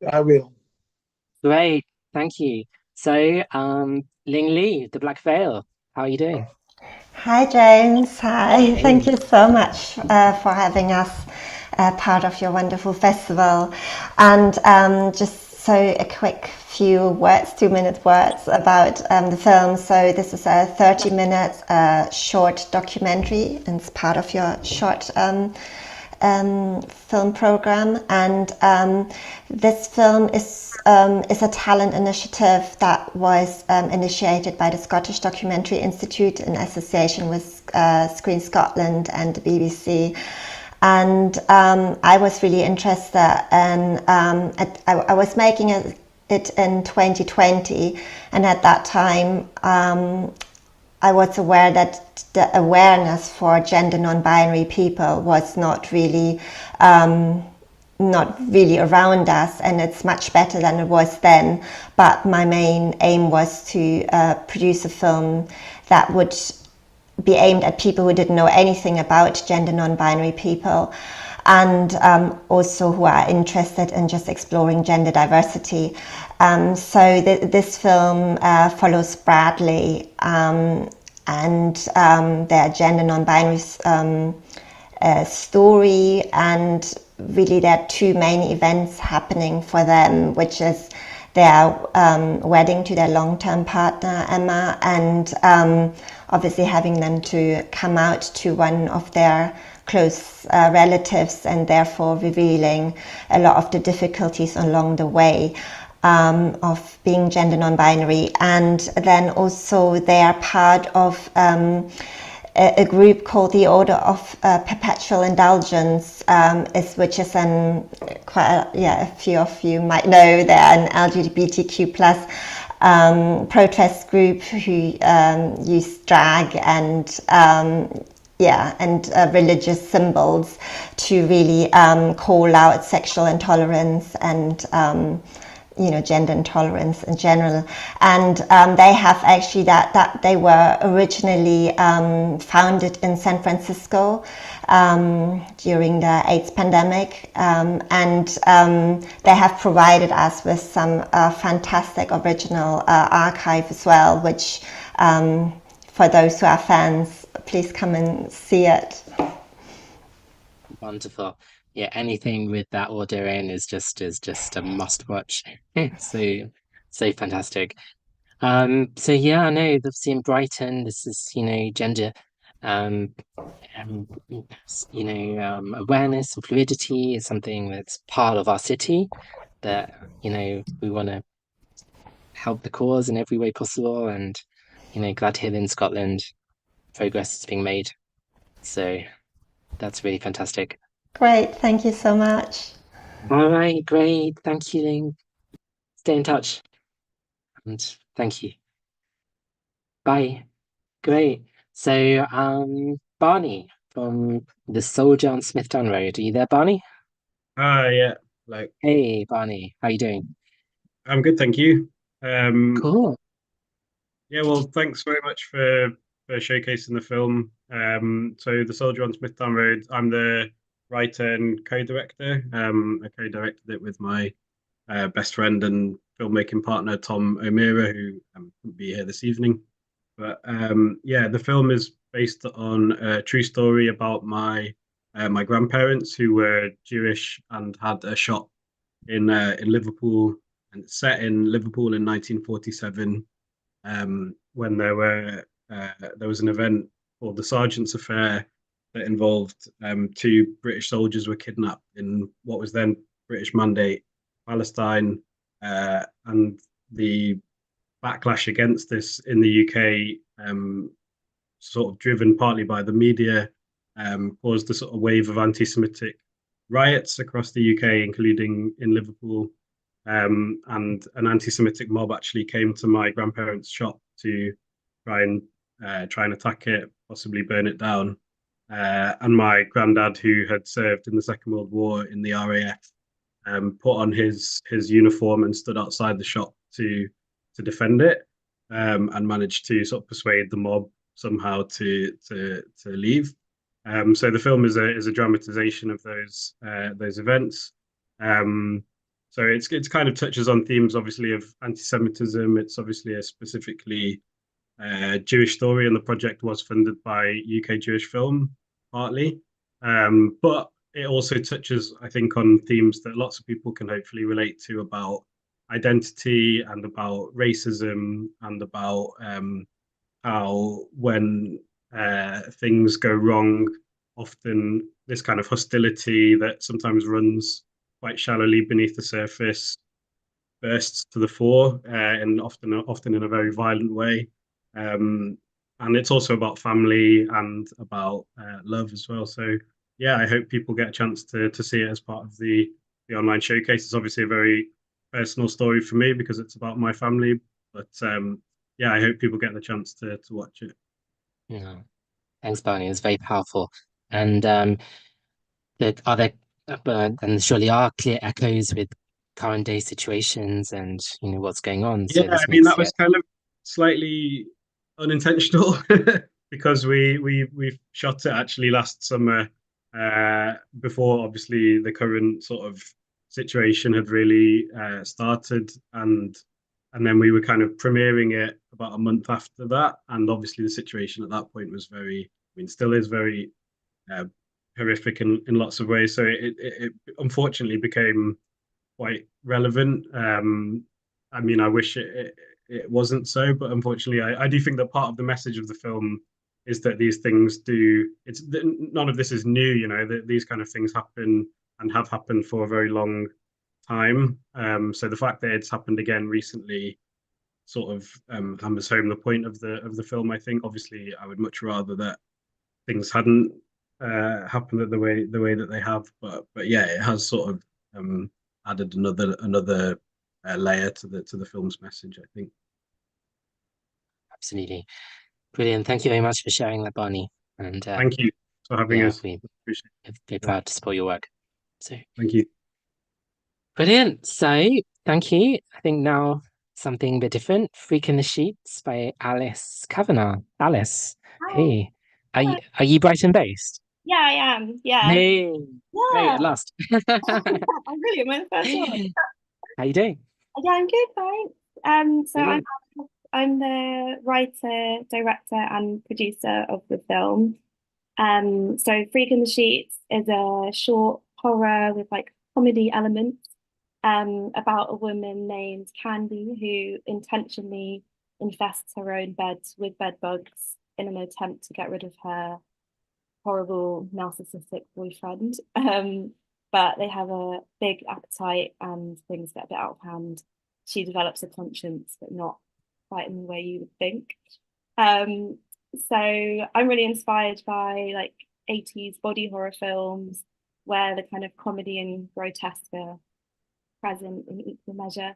I will. Great. Thank you. So, Ling Li, the Black Veil, how are you doing? Hi, James. Hi. Hey. Thank you so much for having us part of your wonderful festival. And just so a quick few words, 2-minute words about the film. So this is a 30-minute short documentary, and it's part of your short film program, and this film is a talent initiative that was initiated by the Scottish Documentary Institute in association with Screen Scotland and the BBC. And I was really interested in, I was making it in 2020, and at that time I was aware that the awareness for gender non-binary people was not really around us, and it's much better than it was then. But my main aim was to produce a film that would be aimed at people who didn't know anything about gender non-binary people, and also who are interested in just exploring gender diversity. So this film follows Bradley and their gender non-binary story, and really there are two main events happening for them, which is their wedding to their long-term partner Emma, and obviously having them to come out to one of their close relatives, and therefore revealing a lot of the difficulties along the way of being gender non-binary. And then also they are part of a group called the Order of Perpetual Indulgence, which is a few of you might know, they're an LGBTQ plus protest group who use drag and religious symbols to really call out sexual intolerance and gender intolerance in general. And they have actually that they were originally founded in San Francisco during the AIDS pandemic, and they have provided us with some fantastic original archive as well, which for those who are fans, please come and see it. Wonderful. Yeah, anything with that order in is just a must watch. So fantastic. So yeah, I know obviously in Brighton, this is gender awareness and fluidity is something that's part of our city, that we want to help the cause in every way possible, and glad to hear that in Scotland progress is being made. So that's really fantastic. Great, thank you so much. All right, great. Thank you, Ling. Stay in touch. And thank you. Bye. Great. So, Barney from The Soldier on Smithdown Road. Are you there, Barney? Yeah. Hey, Barney. How you doing? I'm good, thank you. Cool. Yeah, well, thanks very much for showcasing the film. So The Soldier on Smithdown Road, I'm the writer and co-director. I co-directed it with my best friend and filmmaking partner, Tom O'Meara, who couldn't be here this evening. But the film is based on a true story about my grandparents, who were Jewish and had a shop in Liverpool, and it's set in Liverpool in 1947, when there was an event called the Sergeant's Affair that involved two British soldiers were kidnapped in what was then British Mandate Palestine, and the backlash against this in the UK, sort of driven partly by the media, caused a sort of wave of anti-Semitic riots across the UK, including in Liverpool. And an anti-Semitic mob actually came to my grandparents' shop to try and attack it, possibly burn it down. And my granddad, who had served in the Second World War in the RAF, put on his uniform and stood outside the shop to defend it, and managed to sort of persuade the mob somehow to leave. So the film is a dramatization of those events. So it's kind of touches on themes, obviously, of anti-Semitism. It's obviously a specifically Jewish story, and the project was funded by UK Jewish Film partly. But it also touches, I think, on themes that lots of people can hopefully relate to, about identity and about racism, and about how when things go wrong, often this kind of hostility that sometimes runs quite shallowly beneath the surface bursts to the fore, and often in a very violent way. And it's also about family and about love as well. So yeah, I hope people get a chance to see it as part of the online showcase. It's obviously a very personal story for me because it's about my family, but yeah, I hope people get the chance to watch it. Yeah. Thanks, Barney. It was very powerful. And are there and surely are clear echoes with current day situations and what's going on. So Yeah, this I mean makes that was it kind of slightly unintentional because we shot it actually last summer, before obviously the current sort of situation had really started, and then we were kind of premiering it about a month after that, and obviously the situation at that point was very, I mean, still is very uh, horrific in lots of ways. So it unfortunately became quite relevant. I mean, I wish it wasn't so, but unfortunately, I do think that part of the message of the film is that these things do. It's none of this is new, that these kind of things happen and have happened for a very long time. So the fact that it's happened again recently sort of hammers home the point of the film. I think obviously I would much rather that things hadn't happened the way that they have, but yeah, it has sort of added another layer to the film's message, I think. absolutely brilliant. Thank you very much for sharing that, Barney. And Thank you for having yeah, us. we're Appreciate proud to support your work. So Thank you. brilliant. So thank you. I think now something a bit different. Freak in the Sheets by Alice Kavanagh. Alice, hey, are you Brighton based? Yeah, I am. Yeah. Hey, great, Yeah. at last. I'm really my first one. How you doing? Yeah, I'm good, thanks. So Brilliant. I'm the writer, director, and producer of the film. So Freak in the Sheets is a short horror with like comedy elements, about a woman named Candy who intentionally infests her own bed with bed bugs in an attempt to get rid of her horrible narcissistic boyfriend. But they have a big appetite and things get a bit out of hand. She develops a conscience, but not quite in the way you would think. So I'm really inspired by like 80s body horror films where the kind of comedy and grotesque are present in equal measure.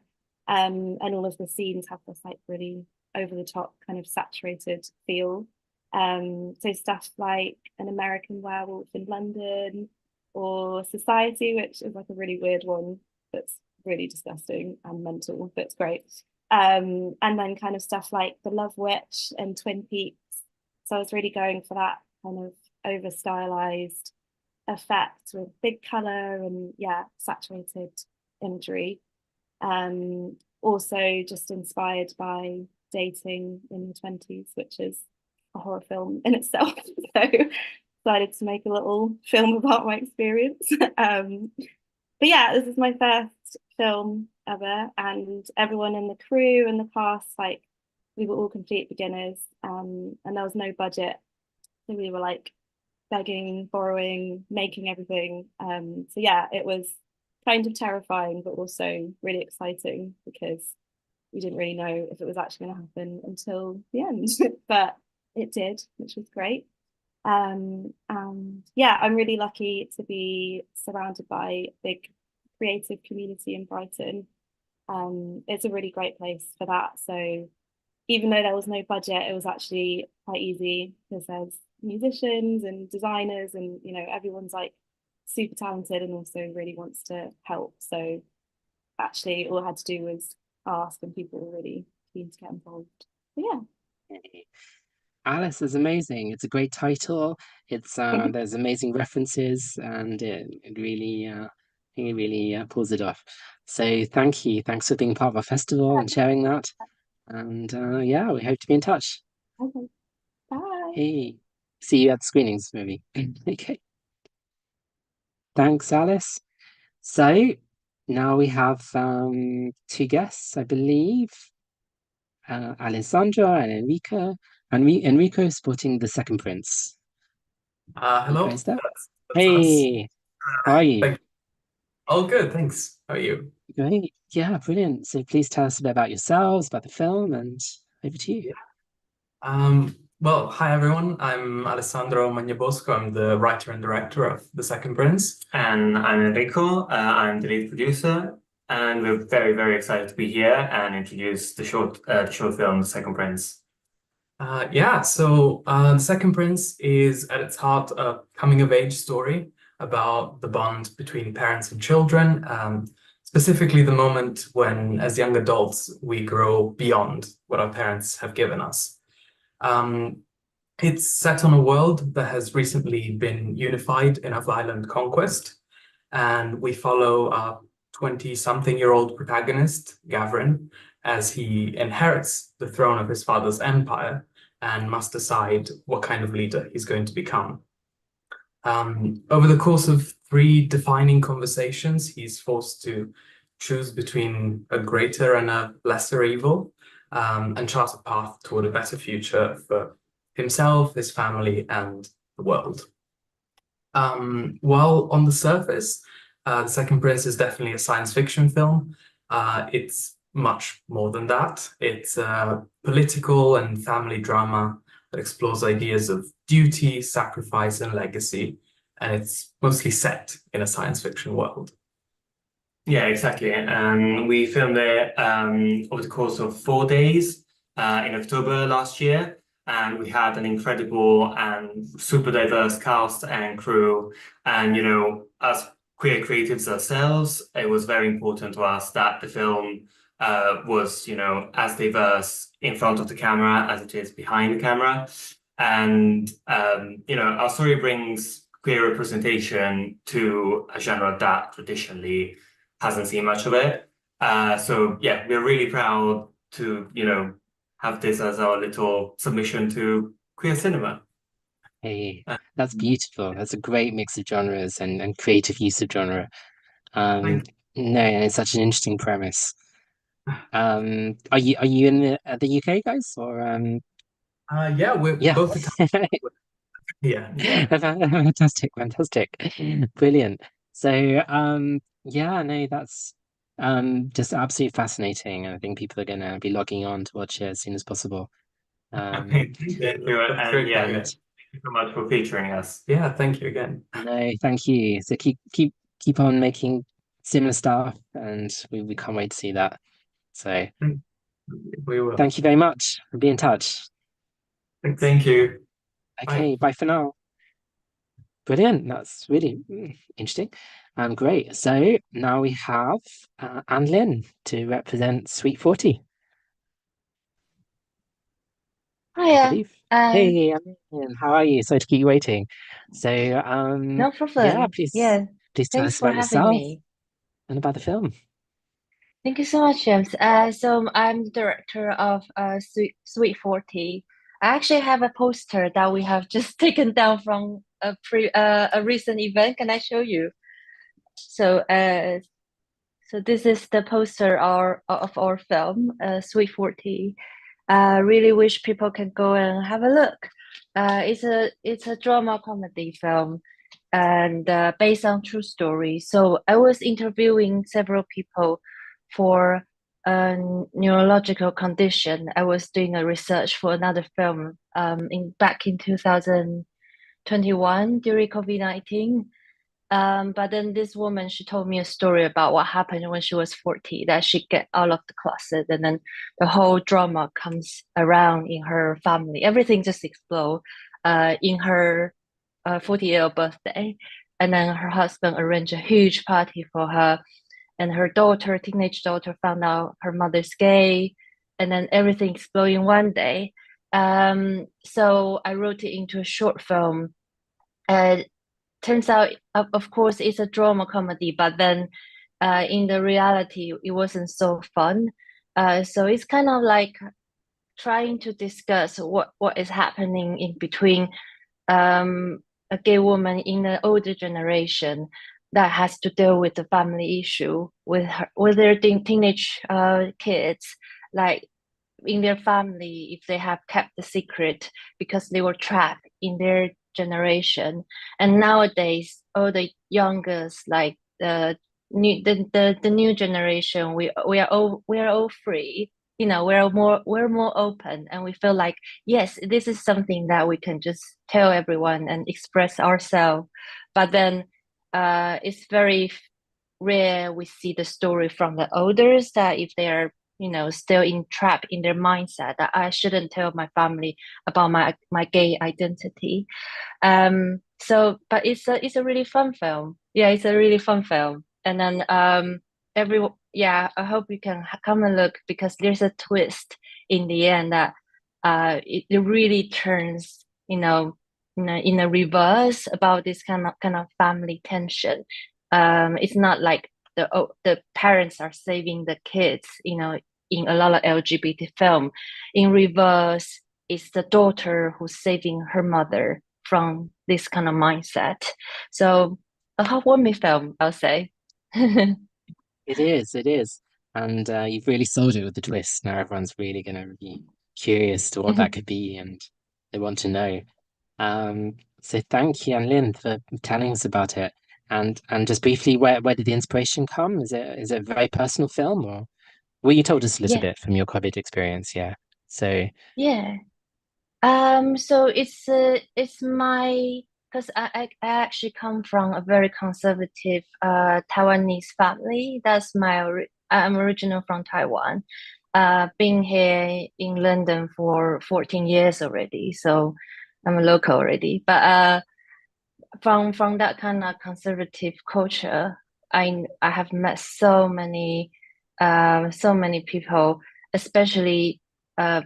And all of the scenes have this like really over the top kind of saturated feel. So stuff like An American Werewolf in London or Society, which is like a really weird one that's really disgusting and mental, but it's great. And then kind of stuff like The Love Witch and Twin Peaks. So I was really going for that kind of over stylized effect with big color and yeah, saturated imagery. Also just inspired by Dating in the 20s, which is a horror film in itself. So decided to make a little film about my experience. But yeah, this is my first film ever, and everyone in the crew and the cast, like we were all complete beginners, and there was no budget. So we were like begging, borrowing, making everything. So yeah, it was kind of terrifying, but also really exciting because we didn't really know if it was actually going to happen until the end, but it did, which was great. And yeah, I'm really lucky to be surrounded by a big creative community in Brighton. It's a really great place for that. So even though there was no budget, it was actually quite easy because there's musicians and designers and everyone's like super talented and also really wants to help. So actually all I had to do was ask and people were really keen to get involved. So, yeah. Alice is amazing. It's a great title. It's there's amazing references and it really pulls it off. So thank you. Thanks for being part of our festival and sharing that. And yeah, we hope to be in touch. Okay. Bye. Hey, see you at the screenings, maybe. Okay. Thanks, Alice. So now we have two guests, I believe. Alessandra and Enrico. And Enrico is sporting the second prince. Hello. Is that? Hey, how are you? All good, thanks. How are you? Great. Yeah, brilliant. So please tell us a bit about yourselves, about the film, and over to you. Well, hi everyone. I'm Alessandro Magnabosco. I'm the writer and director of The Second Prince. And I'm Enrico. I'm the lead producer, and we're very, very excited to be here and introduce the short film, The Second Prince. The Second Prince is at its heart a coming of age story about the bond between parents and children, specifically the moment when, as young adults, we grow beyond what our parents have given us. It's set on a world that has recently been unified in a violent conquest, and we follow a 20-something-year-old protagonist, Gavrin, as he inherits the throne of his father's empire and must decide what kind of leader he's going to become. Over the course of 3 defining conversations, he's forced to choose between a greater and a lesser evil, and chart a path toward a better future for himself, his family, and the world. While on the surface, The Second Prince is definitely a science fiction film, it's much more than that. It's a political and family drama that explores ideas of duty, sacrifice, and legacy, and it's mostly set in a science fiction world. Yeah, exactly. And we filmed it over the course of 4 days in October last year. And we had an incredible and super diverse cast and crew. And, you know, as queer creatives ourselves, it was very important to us that the film was, you know, as diverse in front of the camera as it is behind the camera. And, you know, our story brings queer representation to a genre that traditionally hasn't seen much of it. So yeah, we're really proud to, you know, have this as our little submission to queer cinema. Hey, that's beautiful. That's a great mix of genres and creative use of genre. No, and it's such an interesting premise. Are you in the UK, guys, or Yeah, we're both yeah. Fantastic, brilliant. So yeah, no, that's just absolutely fascinating. I think people are gonna be logging on to watch it as soon as possible. Thank you, and yeah, thank you so much for featuring us. Yeah, thank you again. No, thank you. So keep on making similar stuff, and we can't wait to see that. So we will. Thank you very much. We'll be in touch. Thank you. Okay, bye for now. Brilliant. That's really interesting. Great. So now we have Anne Lynn to represent Sweet 40. Hiya. Hey, Anne, how are you? Sorry to keep you waiting. So No problem. yeah, please tell Thanks us for about having yourself me. and about the film. Thank you so much, James. So I'm the director of Sweet 40. I actually have a poster that we have just taken down from a recent event. Can I show you? So this is the poster of our film, Sweet 40. Really wish people can go and have a look. It's a drama comedy film and based on true story. So I was interviewing several people for a neurological condition. I was doing a research for another film back in 2021 during COVID-19. But then this woman, she told me a story about what happened when she was 40, that she get out of the closet and then the whole drama comes around in her family. Everything just explode in her 40-year birthday. And then her husband arranged a huge party for her. And her daughter, teenage daughter, found out her mother's gay. And then everything exploded in one day. So I wrote it into a short film. Turns out, of course, it's a drama comedy, but then in the reality, it wasn't so fun. So it's kind of like trying to discuss what is happening in between a gay woman in the older generation that has to deal with the family issue with their teenage kids, like in their family, if they have kept the secret because they were trapped in their generation, and nowadays all the youngest, like the new generation, we are all free. You know, we're more open, and we feel like, yes, this is something that we can just tell everyone and express ourselves. But then it's very rare we see the story from the elders, that if they're, you know, still trapped in their mindset that I shouldn't tell my family about my gay identity. So but it's a really fun film. Yeah, it's a really fun film. And then I hope you can come and look, because there's a twist in the end that it really turns, in a reverse about this kind of family tension. It's not like the parents are saving the kids, in a lot of LGBT film. In reverse, it's the daughter who's saving her mother from this kind of mindset. So a heartwarming film, I'll say. It is. And you've really sold it with the twist. Now everyone's really going to be curious to what that could be, and they want to know. So thank you, Lynn, for telling us about it. And just briefly, where did the inspiration come? Is it a very personal film, or well, you told us a little bit from your COVID experience, yeah. So Yeah. So it's my, because I actually come from a very conservative Taiwanese family. I'm original from Taiwan. Been here in London for 14 years already, so I'm a local already. But from that kind of conservative culture, I have met so many people, especially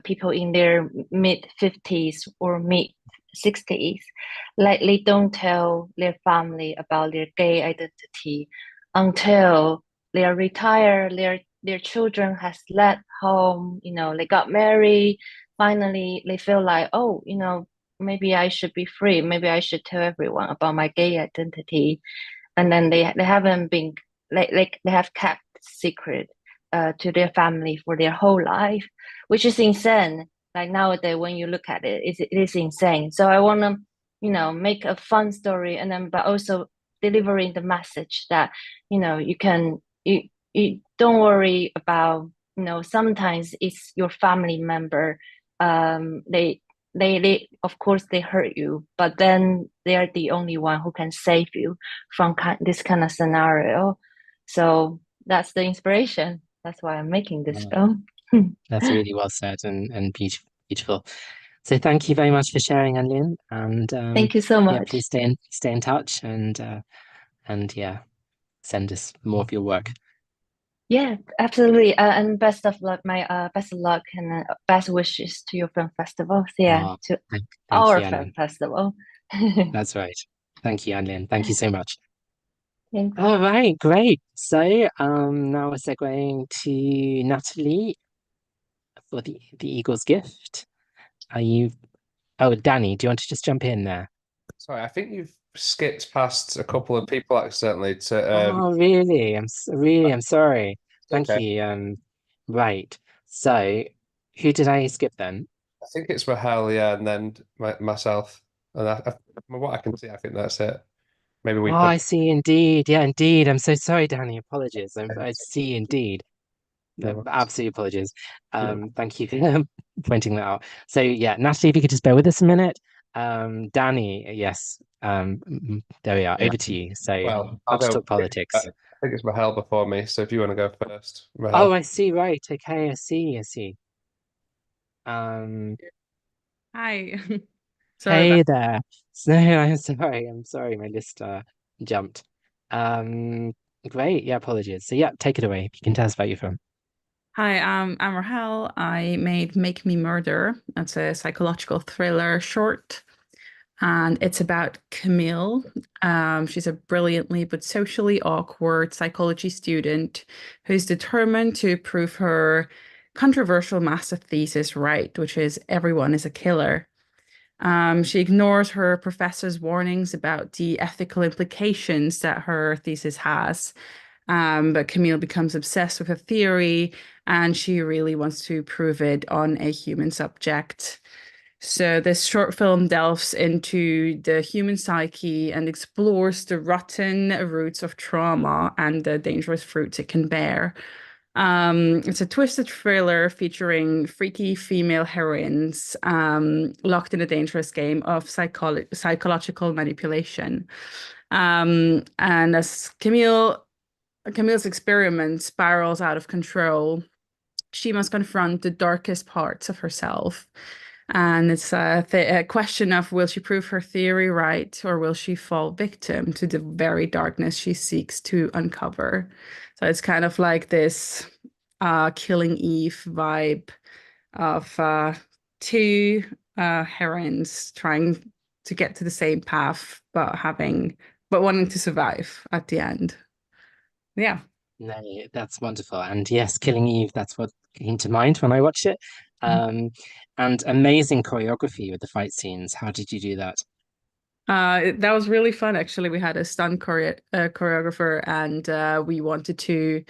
people in their mid-50s or mid-60s. Like, they don't tell their family about their gay identity until they are retired. Their children has left home, they got married. Finally, they feel like, oh, maybe I should be free. Maybe I should tell everyone about my gay identity. And then they haven't been, like they have kept secret to their family for their whole life, which is insane. Like, nowadays, when you look at it, it is insane. So I want to, make a fun story, and then but also delivering the message that, you don't worry about, sometimes it's your family member. They of course they hurt you, but then they are the only one who can save you from this kind of scenario. So that's the inspiration. That's why I'm making this film. that's really well said and beautiful. So thank you very much for sharing, Anlin, and thank you so much. Yeah, please stay in touch, and yeah, send us more of your work. Yeah, absolutely. And best of luck, best of luck and best wishes to your film festival. So yeah, to thank our you, film festival. That's right. Thank you, Anlin. Thank you so much. Thanks. All right, great. So now we're segueing to Natalie for the Eagle's Gift. Oh, Danny, do you want to just jump in there? Sorry, I think you've skipped past a couple of people accidentally to Oh, really? I'm sorry. Thank okay. you. Right. So who did I skip then? I think it's Rahel, yeah, and then myself. And from what I can see, I think that's it. Maybe we Oh, I see, indeed. Yeah, indeed. I'm so sorry, Danny. Apologies. I see, indeed. Absolute apologies. Thank you for pointing that out. So yeah, Natalie, if you could just bear with us a minute. Danny, yes. There we are. Yeah. Over to you. So Well, I'll just talk politics. I think it's Rahel before me, so if you want to go first, Rahel. Oh, I see. Right. Okay. I see. Hi. Sorry Hey there. No, I'm sorry. My list jumped. Great. Yeah, apologies. So yeah, take it away. You can tell us about your film. Hi, I'm Rahel. I made Make Me Murder. It's a psychological thriller short, and it's about Camille. She's a brilliantly but socially awkward psychology student who's determined to prove her controversial master thesis right, which is everyone is a killer. She ignores her professor's warnings about the ethical implications that her thesis has. But Camille becomes obsessed with her theory, and she really wants to prove it on a human subject. So this short film delves into the human psyche and explores the rotten roots of trauma and the dangerous fruits it can bear. It's a twisted thriller featuring freaky female heroines locked in a dangerous game of psychological manipulation. And as Camille's experiment spirals out of control, she must confront the darkest parts of herself. And it's a question of, will she prove her theory right, or will she fall victim to the very darkness she seeks to uncover? So it's kind of like this Killing Eve vibe of two heroines trying to get to the same path, but wanting to survive at the end. Yeah. No, that's wonderful. And yes, Killing Eve, that's what came to mind when I watched it. And amazing choreography with the fight scenes. How did you do that? That was really fun, actually. We had a stunt choreographer, and we wanted to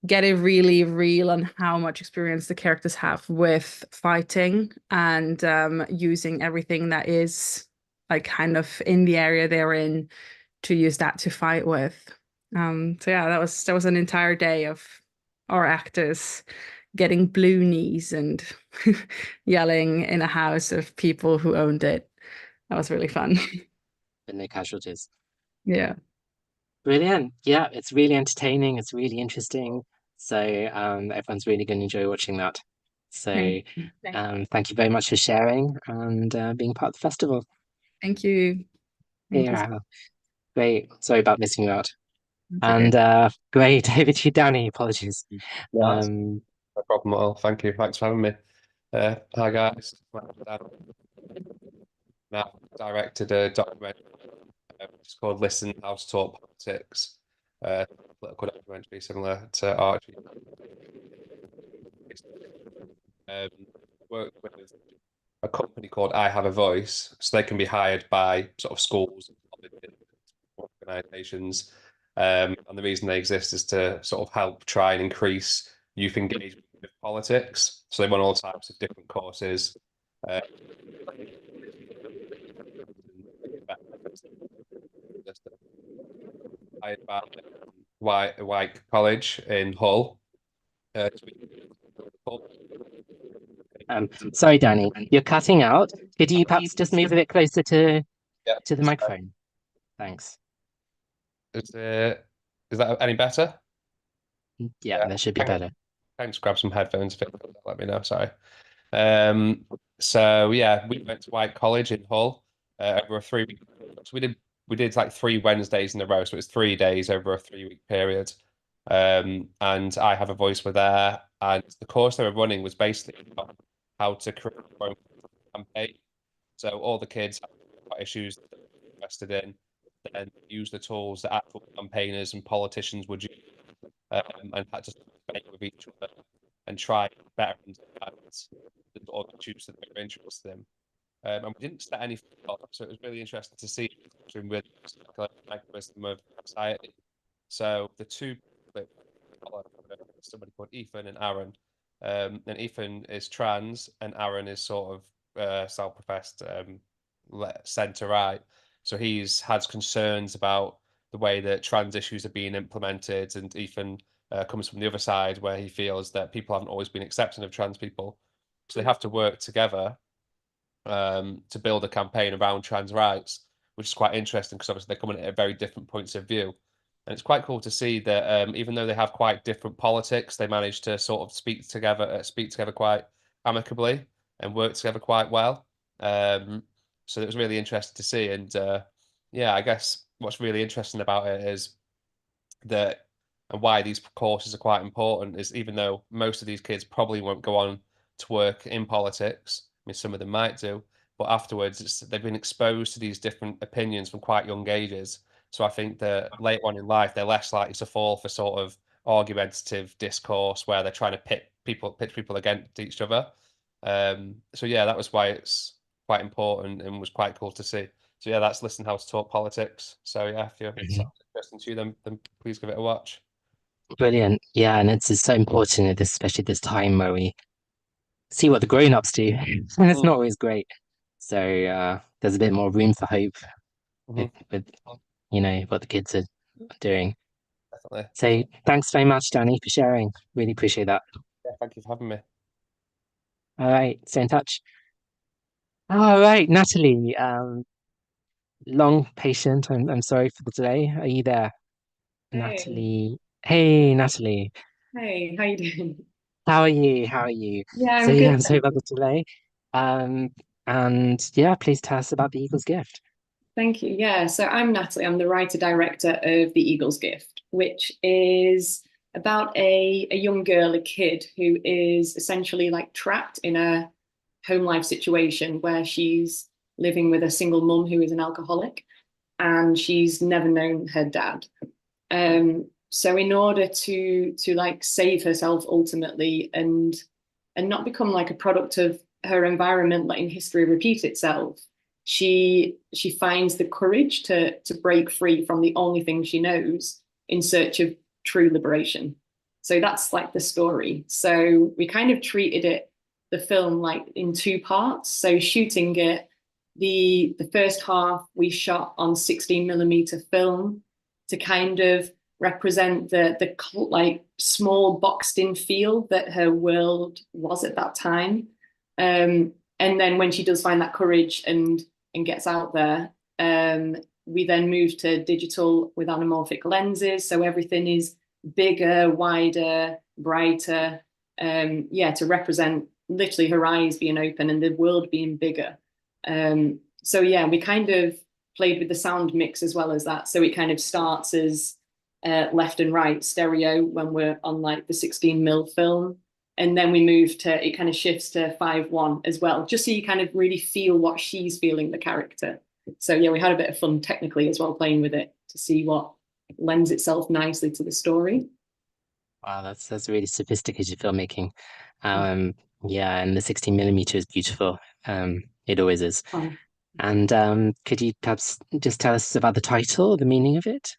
get it really real on how much experience the characters have with fighting and using everything that is like kind of in the area they're in to use that to fight with. So yeah, that was an entire day of our actors getting blue knees and yelling in a house of people who owned it. That was really fun. But no casualties. Yeah. Brilliant. Yeah, it's really entertaining. It's really interesting. So everyone's really going to enjoy watching that. So thank you very much for sharing and being part of the festival. Thank you. Yeah, great. Sorry about missing you out. That's And great, over to you, Danny. Apologies. No problem at all. Thank you. Thanks for having me. Hi guys. Now directed a documentary. It's called "Listen How to Talk Politics." Political documentary similar to Archie. Work with a company called I Have a Voice, so they can be hired by sort of schools, organisations, and the reason they exist is to sort of help try and increase youth engagement with politics. So they run all types of different courses. Hired by White College in Hull. Sorry, Danny, you're cutting out. Could you perhaps just move a bit closer to the microphone? Thanks. Is that any better? Yeah, that should be better. Thanks. Grab some headphones. Let me know. Sorry. So yeah, we went to White College in Hull over a 3-week. So we did like 3 Wednesdays in a row, so it was 3 days over a 3-week period. And I Have a Voice were there, and the course they were running was basically about how to create a campaign. So all the kids have issues that they're interested in, then use the tools that actual campaigners and politicians would use, and had to debate with each other and try better understand the sort of issues that they were interested in. And we didn't set anything up, so it was really interesting to see with mechanism of society. So the two, somebody called Ethan and Aaron, and Ethan is trans, and Aaron is sort of self-professed centre-right. So he's had concerns about the way that trans issues are being implemented, and Ethan comes from the other side where he feels that people haven't always been accepting of trans people. So they have to work together to build a campaign around trans rights, which is quite interesting because obviously they're coming at very different points of view. And it's quite cool to see that even though they have quite different politics, they manage to sort of speak together quite amicably and work together quite well. So it was really interesting to see. And yeah, I guess what's really interesting about it is that, and why these courses are quite important, is even though most of these kids probably won't go on to work in politics, I mean, some of them might do, but afterwards they've been exposed to these different opinions from quite young ages. So I think that later on in life, they're less likely to fall for sort of argumentative discourse where they're trying to pit people against each other. So yeah, that was why it's quite important and was quite cool to see. So yeah, that's Listen How to Talk Politics. So yeah, if you're interested to them, then please give it a watch. Brilliant. Yeah, and it's so important, especially this time where we see what the grown-ups do. And it's not always great. So there's a bit more room for hope with what the kids are doing. Definitely. So thanks very much, Danny, for sharing. Really appreciate that. Yeah, thank you for having me. All right, stay in touch. All right, Natalie. Long patient. I'm sorry for the delay. Are you there? Hey. Natalie. Hey, Natalie. Hey, how you doing? How are you? How are you? Yeah, So I'm yeah, good. I'm sorry about the delay. And yeah, please tell us about the Eagle's Gift. Thank you. Yeah, so I'm Natalie. I'm the writer-director of The Eagle's Gift, which is about a young girl, a kid, who is essentially like trapped in a home life situation where she's living with a single mum who is an alcoholic, and she's never known her dad. So in order to like save herself ultimately and not become like a product of her environment, letting history repeat itself, she finds the courage to break free from the only thing she knows in search of true liberation. So that's like the story. So we kind of treated it, the film, like in two parts. So shooting it, the first half we shot on 16mm film to kind of represent the like small boxed in feel that her world was at that time. And then when she does find that courage and gets out there, we then move to digital with anamorphic lenses. So everything is bigger, wider, brighter, to represent literally her eyes being open and the world being bigger. So yeah, we kind of played with the sound mix as well as that. So it kind of starts as left and right stereo when we're on like the 16mm film. And then we move to, it kind of shifts to 5:1 as well, just so you kind of really feel what she's feeling, the character. So yeah, we had a bit of fun technically as well playing with it to see what lends itself nicely to the story. Wow, that's really sophisticated filmmaking. Yeah, and the 16mm is beautiful. It always is. Oh. And could you perhaps just tell us about the title, the meaning of it?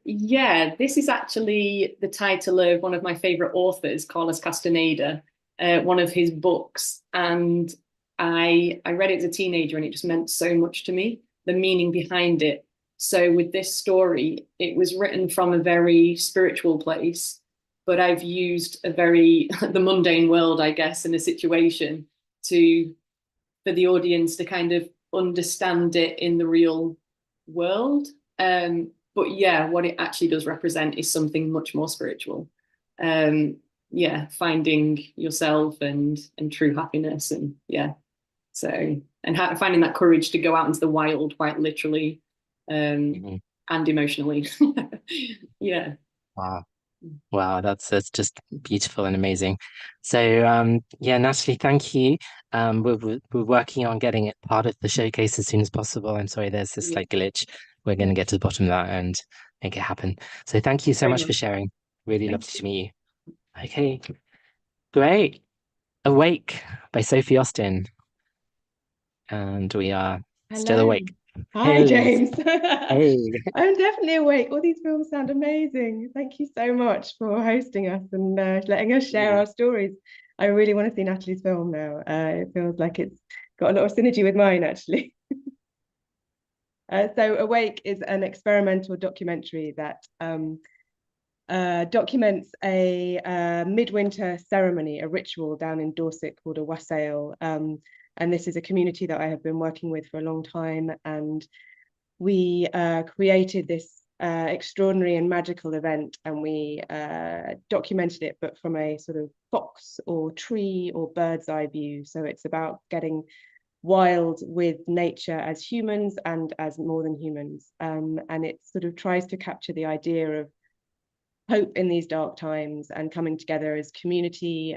Yeah, this is actually the title of one of my favorite authors, Carlos Castaneda, one of his books. And I read it as a teenager and it just meant so much to me, the meaning behind it. So with this story, it was written from a very spiritual place, but I've used a very, the mundane world, I guess, in a situation for the audience to kind of understand it in the real world. But yeah, what it actually does represent is something much more spiritual. Finding yourself and true happiness, and yeah, so and finding that courage to go out into the wild, quite literally, and emotionally. Yeah. Wow, that's just beautiful and amazing. So yeah, Natalie, thank you. We're working on getting it part of the showcase as soon as possible. I'm sorry, there's this like glitch. We're going to get to the bottom of that and make it happen. So thank you so much for sharing. Really lovely to meet you. Okay, great. Awake by Sophie Austin. And we are still awake. Hi, Hey, James. Hey. I'm definitely awake. All these films sound amazing. Thank you so much for hosting us and letting us share our stories. I really want to see Natalie's film now. It feels like it's got a lot of synergy with mine, actually. So Awake is an experimental documentary that documents a midwinter ceremony, a ritual down in Dorset called a wassail. And this is a community that I have been working with for a long time. And we created this extraordinary and magical event, and we documented it, but from a sort of fox or tree or bird's eye view. So it's about getting wild with nature as humans and as more than humans. And it sort of tries to capture the idea of hope in these dark times and coming together as community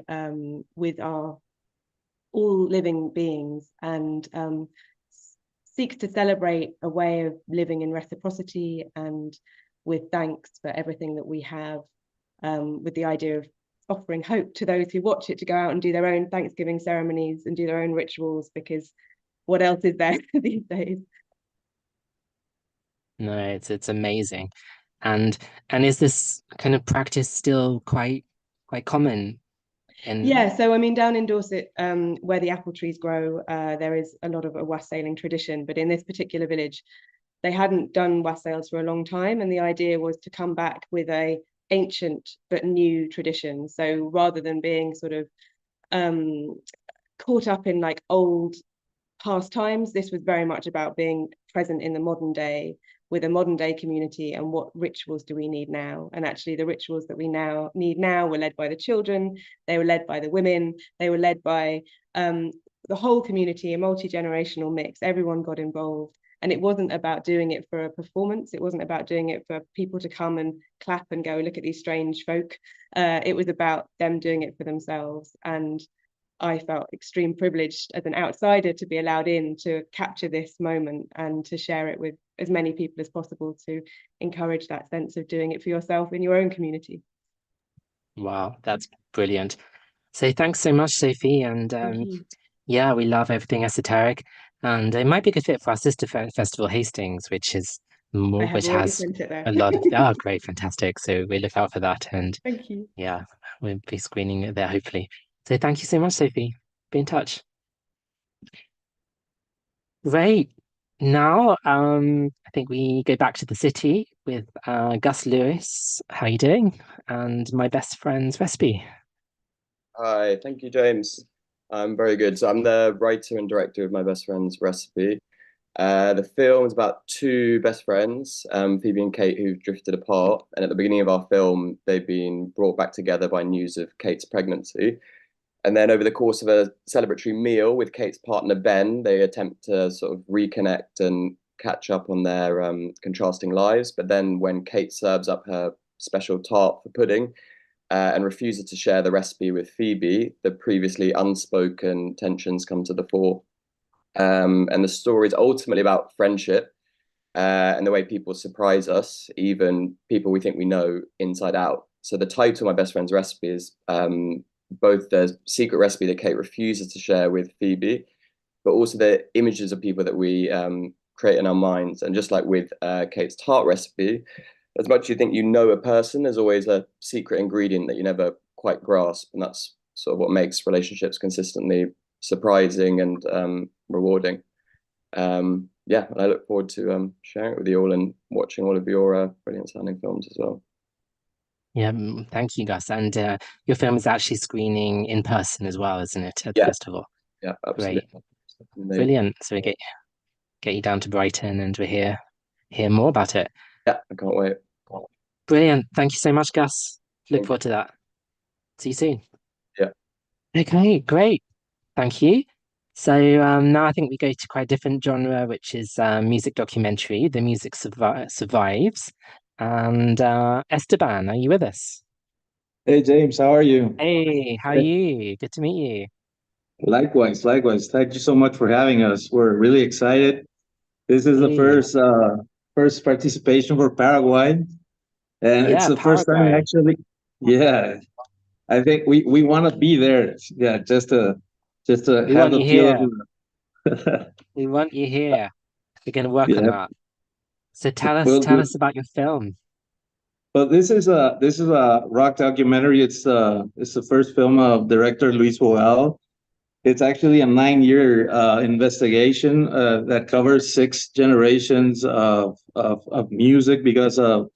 with our all living beings, and seeks to celebrate a way of living in reciprocity and with thanks for everything that we have, with the idea of offering hope to those who watch it to go out and do their own Thanksgiving ceremonies and do their own rituals, because what else is there these days? No, it's amazing. And is this kind of practice still quite common? Yeah, so I mean, down in Dorset, where the apple trees grow, there is a lot of a wassailing tradition. But in this particular village, they hadn't done wassails for a long time, and the idea was to come back with a ancient but new tradition. So rather than being sort of caught up in like old past times, this was very much about being present in the modern day with a modern day community, and what rituals do we need now. And actually the rituals that we need now were led by the children, they were led by the women, they were led by the whole community, a multi-generational mix. Everyone got involved, and it wasn't about doing it for a performance. It wasn't about doing it for people to come and clap and go, look at these strange folk. It was about them doing it for themselves. And I felt extreme privileged as an outsider to be allowed in to capture this moment and to share it with as many people as possible, to encourage that sense of doing it for yourself in your own community. Wow, that's brilliant. So thanks so much, Sophie. And yeah, we love everything esoteric. And it might be a good fit for our sister festival, Hastings, which is more, which has a lot of great, fantastic. So we look out for that. And thank you. Yeah, we'll be screening it there hopefully. So thank you so much, Sophie. Be in touch. Great. Now, I think we go back to the city with Gus Lewis. How are you doing? And my best friend's recipe. Hi, thank you, James. I'm very good. So I'm the writer and director of My Best Friend's Recipe. The film is about two best friends, Phoebe and Kate, who've drifted apart. And at the beginning of our film, they've been brought back together by news of Kate's pregnancy. And then over the course of a celebratory meal with Kate's partner, Ben, they attempt to sort of reconnect and catch up on their contrasting lives. But then when Kate serves up her special tart for pudding and refuses to share the recipe with Phoebe, the previously unspoken tensions come to the fore. And the story is ultimately about friendship and the way people surprise us, even people we think we know inside out. So the title of My Best Friend's Recipe is both the secret recipe that Kate refuses to share with Phoebe, but also the images of people that we create in our minds. And just like with Kate's tart recipe, as much as you think you know a person, there's always a secret ingredient that you never quite grasp. And that's sort of what makes relationships consistently surprising and rewarding. Yeah, and I look forward to sharing it with you all and watching all of your brilliant sounding films as well. Yeah, thank you, Gus. And your film is actually screening in person as well, isn't it, at the festival? Yeah, absolutely. Great. Brilliant. So we get you down to Brighton, and we're hear more about it. Yeah, I can't wait. Brilliant. Thank you so much, Gus. Look forward to that. See you soon. Yeah. Okay, great. Thank you. So now I think we go to quite a different genre, which is music documentary. The music survives. And Esteban, are you with us? Hey, James, how are you? Hey, how are you? Good to meet you. Likewise. Thank you so much for having us. We're really excited. This is the first participation for Paraguay, and it's the first time actually. Yeah, I think we want to be there. Yeah, just to have the feel of We want you here. We're going to work on that. So tell us about your film. Well, this is a rock documentary. It's the first film of director Luis Boal. It's actually a 9-year investigation that covers 6 generations of music, because the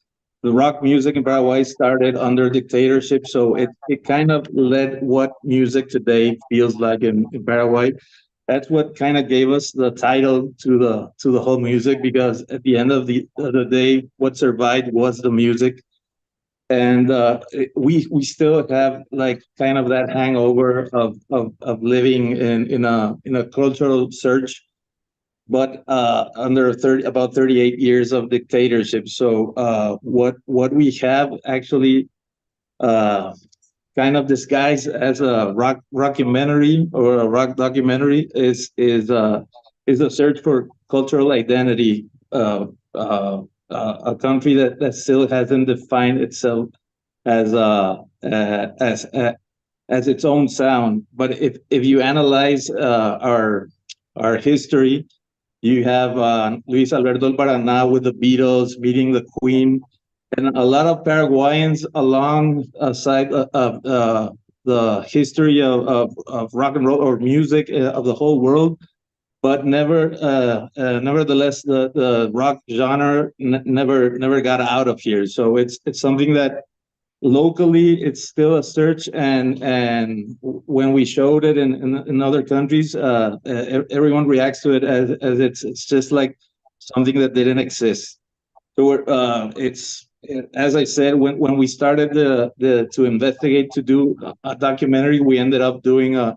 rock music in Paraguay started under dictatorship. So it kind of led what music today feels like in Paraguay. That's what kind of gave us the title to the whole music, because at the end of the day, what survived was the music. And we still have like kind of that hangover of living in a cultural surge, but under about 38 years of dictatorship. So what we have actually kind of disguised as a rockumentary or a rock documentary is a search for cultural identity. A country that still hasn't defined itself as its own sound. But if you analyze our history, you have Luis Alberto Paraná with the Beatles meeting the Queen, and a lot of Paraguayans alongside the history of rock and roll or music of the whole world, but nevertheless, the rock genre never got out of here. So it's something that locally it's still a search, and when we showed it in other countries, everyone reacts to it as it's just like something that didn't exist. So as I said, when we started to investigate to do a documentary, we ended up doing a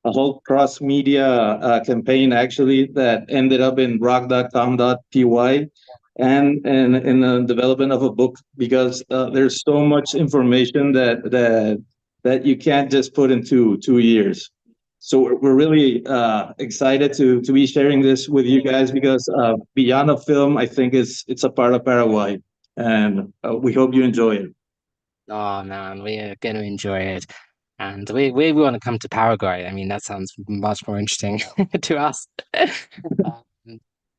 whole cross media campaign actually that ended up in rock.com.py and in the development of a book, because there's so much information that you can't just put into 2 years. So we're really excited to be sharing this with you guys, because beyond a film, I think it's a part of Paraguay, and we hope you enjoy it. Oh man, we're going to enjoy it. And we want to come to Paraguay. I mean, that sounds much more interesting to us.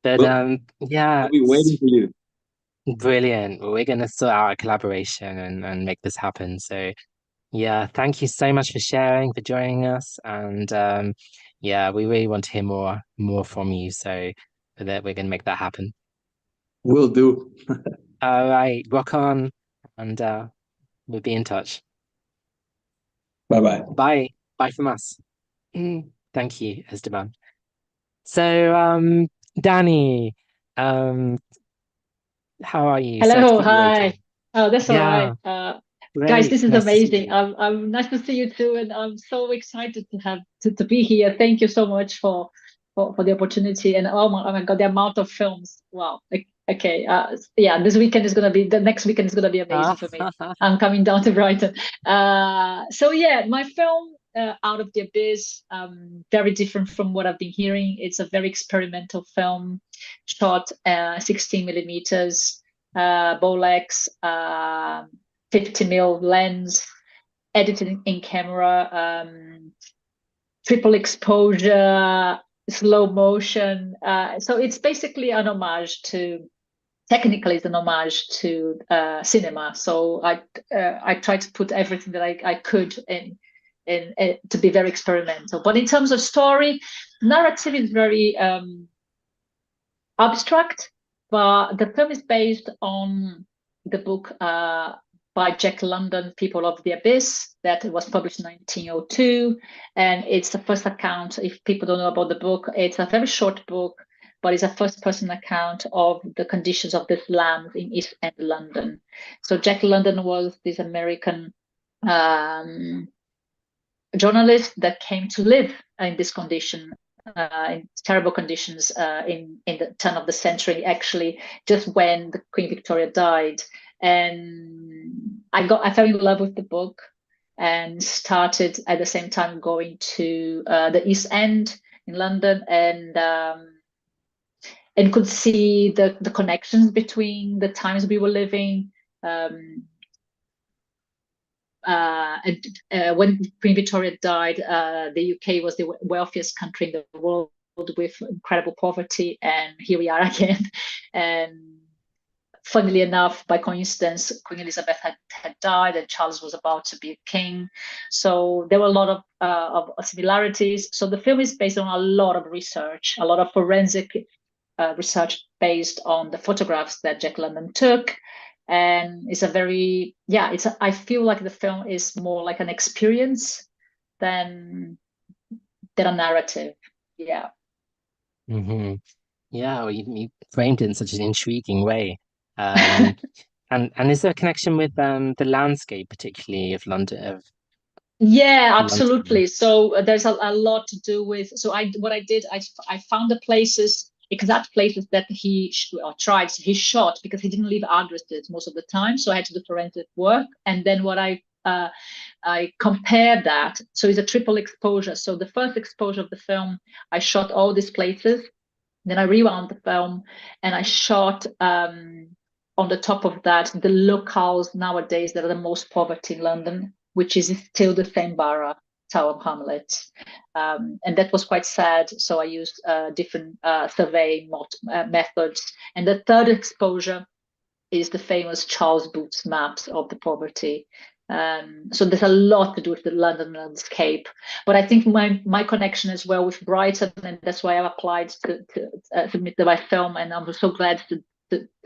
But yeah, I'll be waiting for you. Brilliant. Well, we're going to sort out a collaboration and make this happen. So yeah, thank you so much for sharing, for joining us. And yeah, we really want to hear more from you. So that we're going to make that happen. Will do. All right, rock on, and we'll be in touch. Bye-bye. Bye. Bye from us. Thank you, Esteban. So, Danny, how are you? Hello, hi. Oh, that's all right. Guys, Great. this is Nice to see amazing. I'm nice to see you too, and I'm so excited to have to be here. Thank you so much for the opportunity. And oh my God, the amount of films. Wow. Okay. Yeah, the next weekend is gonna be amazing for me. I'm coming down to Brighton. So yeah, my film Out of the Abyss, very different from what I've been hearing. It's a very experimental film, shot 16 millimeters, Bolex, 50mm lens, edited in camera, triple exposure, slow motion. So it's basically an homage to. Technically, it's an homage to cinema. So I tried to put everything that I could in to be very experimental. But in terms of story, narrative is very abstract. But the film is based on the book by Jack London, People of the Abyss, that was published in 1902. And it's the first account, if people don't know about the book, it's a very short book, but it's a first-person account of the conditions of the slums in East End London. So Jack London was this American journalist that came to live in this condition, in terrible conditions in the turn of the century, actually, just when the Queen Victoria died. And I fell in love with the book and started at the same time going to the East End in London, and could see the connections between the times we were living. When Queen Victoria died, the UK was the wealthiest country in the world with incredible poverty, and here we are again. And funnily enough, by coincidence, Queen Elizabeth had died, and Charles was about to be king. So there were a lot of similarities. So the film is based on a lot of research, a lot of forensic research based on the photographs that Jack London took. And it's I feel like the film is more like an experience than a narrative. Yeah. Mm-hmm. Yeah, well, you framed it in such an intriguing way. And is there a connection with the landscape, particularly of London? Yeah, absolutely. So there's a lot to do with. So I found the exact places that he shot, because he didn't leave addresses most of the time. So I had to do forensic work, and then what I compared that. So it's a triple exposure. So the first exposure of the film, I shot all these places. Then I rewound the film, and I shot on the top of that the locales nowadays that are the most poverty in London, which is still the same borough, Tower Hamlets. And that was quite sad. So I used different surveying methods. And the third exposure is the famous Charles Booth's maps of the poverty. So there's a lot to do with the London landscape, but I think my connection as well with Brighton, and that's why I applied to submit my film, and I'm so glad to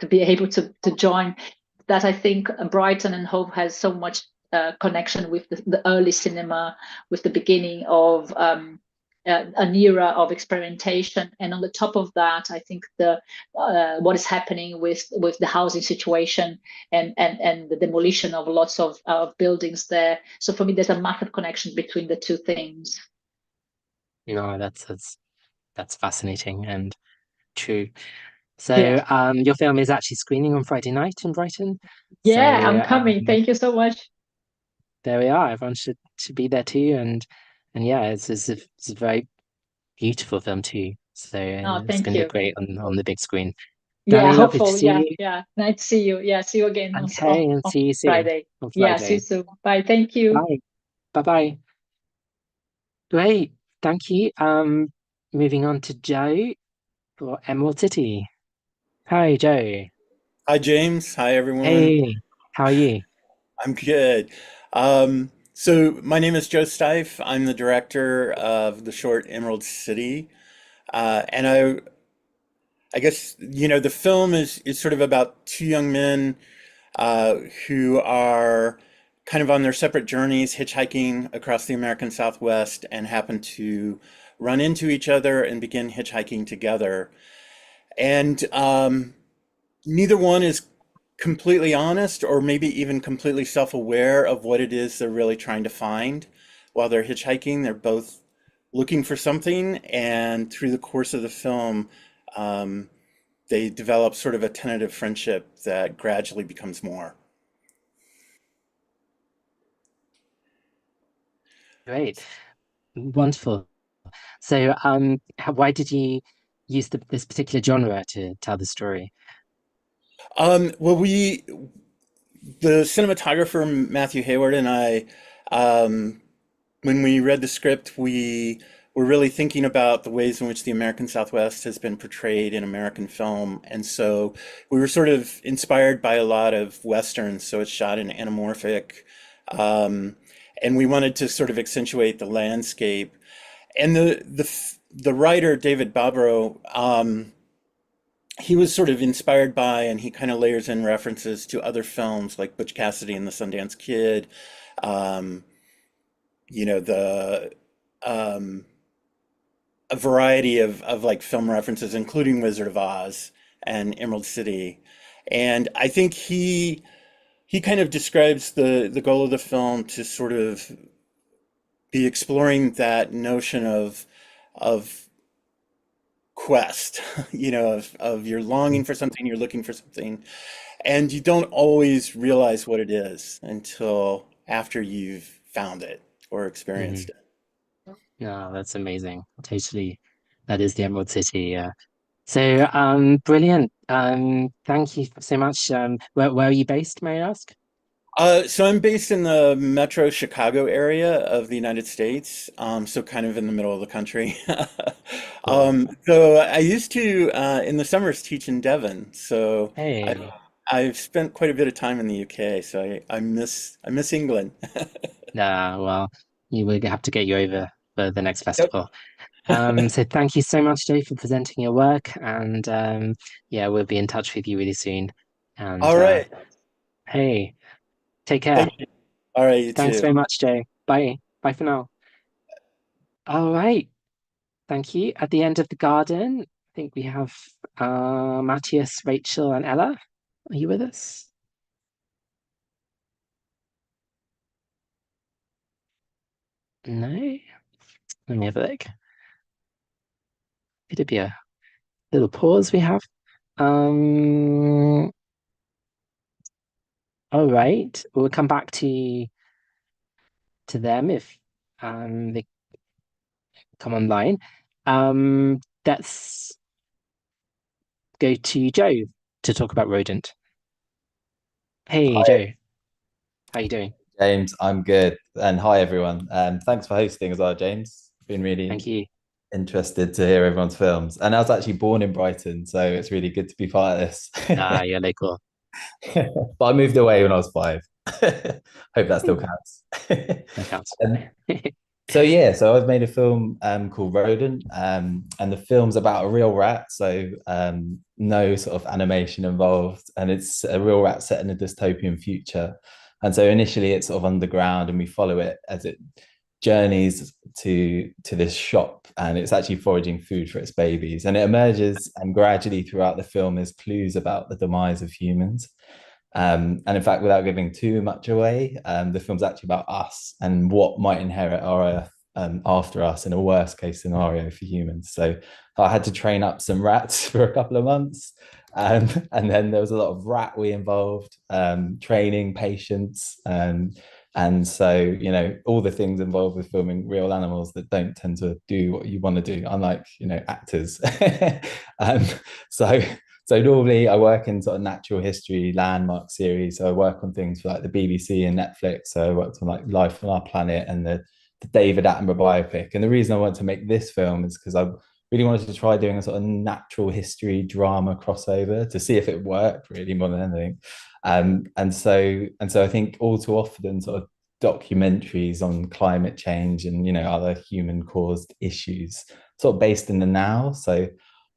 be able to join. That I think Brighton and Hove has so much connection with the early cinema, with the beginning of an era of experimentation, and on the top of that, I think the what is happening with the housing situation and the demolition of lots of buildings there. So for me, there's a massive connection between the two things. That's fascinating and true. So your film is actually screening on Friday night in Brighton. Yeah, so, I'm coming. Thank you so much. There we are. Everyone should be there too, and yeah, it's a very beautiful film too. So it's going to look great on the big screen. Yeah, Danny, lovely to hopefully. see you. Yeah. Nice to see you. Yeah, see you again Okay, and see you soon Friday. on Yeah, see you Friday. soon. Bye. Thank you. Bye. Bye-bye. Great. Thank you. Moving on to Joe for Emerald City. Hi, Joe. Hi, James. Hi, everyone. Hey, how are you? I'm good. So my name is Joe Stife. I'm the director of the short Emerald City. And I guess, the film is sort of about two young men who are kind of on their separate journeys, hitchhiking across the American Southwest, and happen to run into each other and begin hitchhiking together. And neither one is completely honest or maybe even completely self-aware of what it is they're really trying to find while they're hitchhiking. They're both looking for something, and through the course of the film, they develop sort of a tentative friendship that gradually becomes more. Great. Wonderful. So, why did you use this particular genre to tell the story? Well, the cinematographer Matthew Hayward and I, when we read the script, we were really thinking about the ways in which the American Southwest has been portrayed in American film. And so we were sort of inspired by a lot of Westerns. So it's shot in anamorphic. And we wanted to sort of accentuate the landscape. And the writer, David Bobrow, he was sort of inspired by, and he kind of layers in references to other films like Butch Cassidy and the Sundance Kid, a variety of like film references, including Wizard of Oz and Emerald City. And I think he kind of describes the goal of the film to sort of be exploring that notion of quest, of you're longing for something, you're looking for something, and you don't always realize what it is until after you've found it or experienced it. No, that's amazing. Totally. That is the Emerald City. So, brilliant. Thank you so much. Where are you based, may I ask? So I'm based in the metro Chicago area of the United States, so kind of in the middle of the country. So I used to, in the summers, teach in Devon. So Hey. I've spent quite a bit of time in the UK, so I miss England. Well, you will have to get you over for the next festival. So thank you so much, Joe, for presenting your work, and yeah, we'll be in touch with you really soon. And All right. hey, take care. Thank you. All right, you Thanks too. very much, Joe. Bye. Bye for now. All right. Thank you. At the end of the garden, I think we have Matthias, Rachel, and Ella. Are you with us? No? Let me have a look. It'll be a little pause we have. All right. We'll come back to them if they come online. Let's go to Joe to talk about Rodent. Hey, Hi. Joe. How you doing? James, I'm good. And hi, everyone. Thanks for hosting as well, James. Been Thank really you. interested to hear everyone's films. And I was actually born in Brighton, so it's really good to be part of this. You're local. But I moved away when I was 5. Hope that still counts. That counts. So yeah, so I've made a film called Rodent, and the film's about a real rat. So no sort of animation involved, and it's a real rat set in a dystopian future. And so initially it's sort of underground, and we follow it as it journeys to this shop, and it's actually foraging food for its babies. And it emerges, and gradually throughout the film, there's clues about the demise of humans. And in fact, without giving too much away, the film's actually about us and what might inherit our Earth after us in a worst case scenario for humans. So I had to train up some rats for a couple of months. And then there was a lot of rat-wee involved, training, patience, and so, you know, all the things involved with filming real animals that don't tend to do what you want to do, unlike, you know, actors. um, so so normally I work in sort of natural history landmark series. So I work on things for like the BBC and Netflix. So I worked on like Life on Our Planet and the David Attenborough biopic. And the reason I wanted to make this film is because I really wanted to try doing a sort of natural history drama crossover to see if it worked, really, more than anything. And so I think all too often sort of documentaries on climate change and, you know, other human caused issues sort of based in the now. So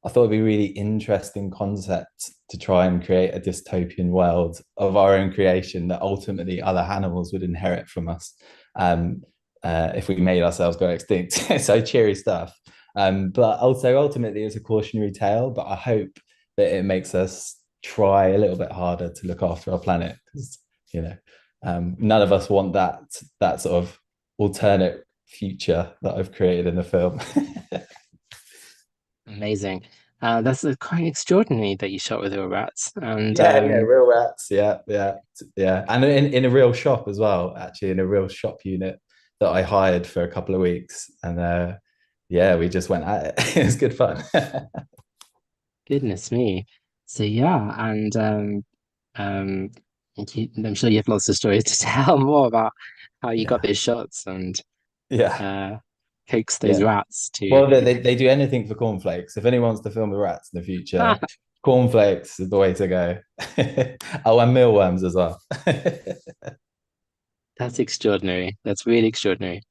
I thought it'd be a really interesting concept to try and create a dystopian world of our own creation that ultimately other animals would inherit from us, if we made ourselves go extinct. So cheery stuff. But also ultimately it's a cautionary tale, but I hope that it makes us try a little bit harder to look after our planet, because, you know, none of us want that sort of alternate future that I've created in the film. Amazing. That's quite extraordinary that you shot with real rats. And yeah, real rats. Yeah. And in a real shop as well, actually, in a real shop unit that I hired for a couple of weeks. And yeah, we just went at it. It was good fun. Goodness me. So yeah, and I'm sure you have lots of stories to tell more about how you got those shots and coax those rats to. Well, they do anything for cornflakes. If anyone wants to film the rats in the future, cornflakes is the way to go. Oh, and mealworms as well. That's extraordinary. That's really extraordinary.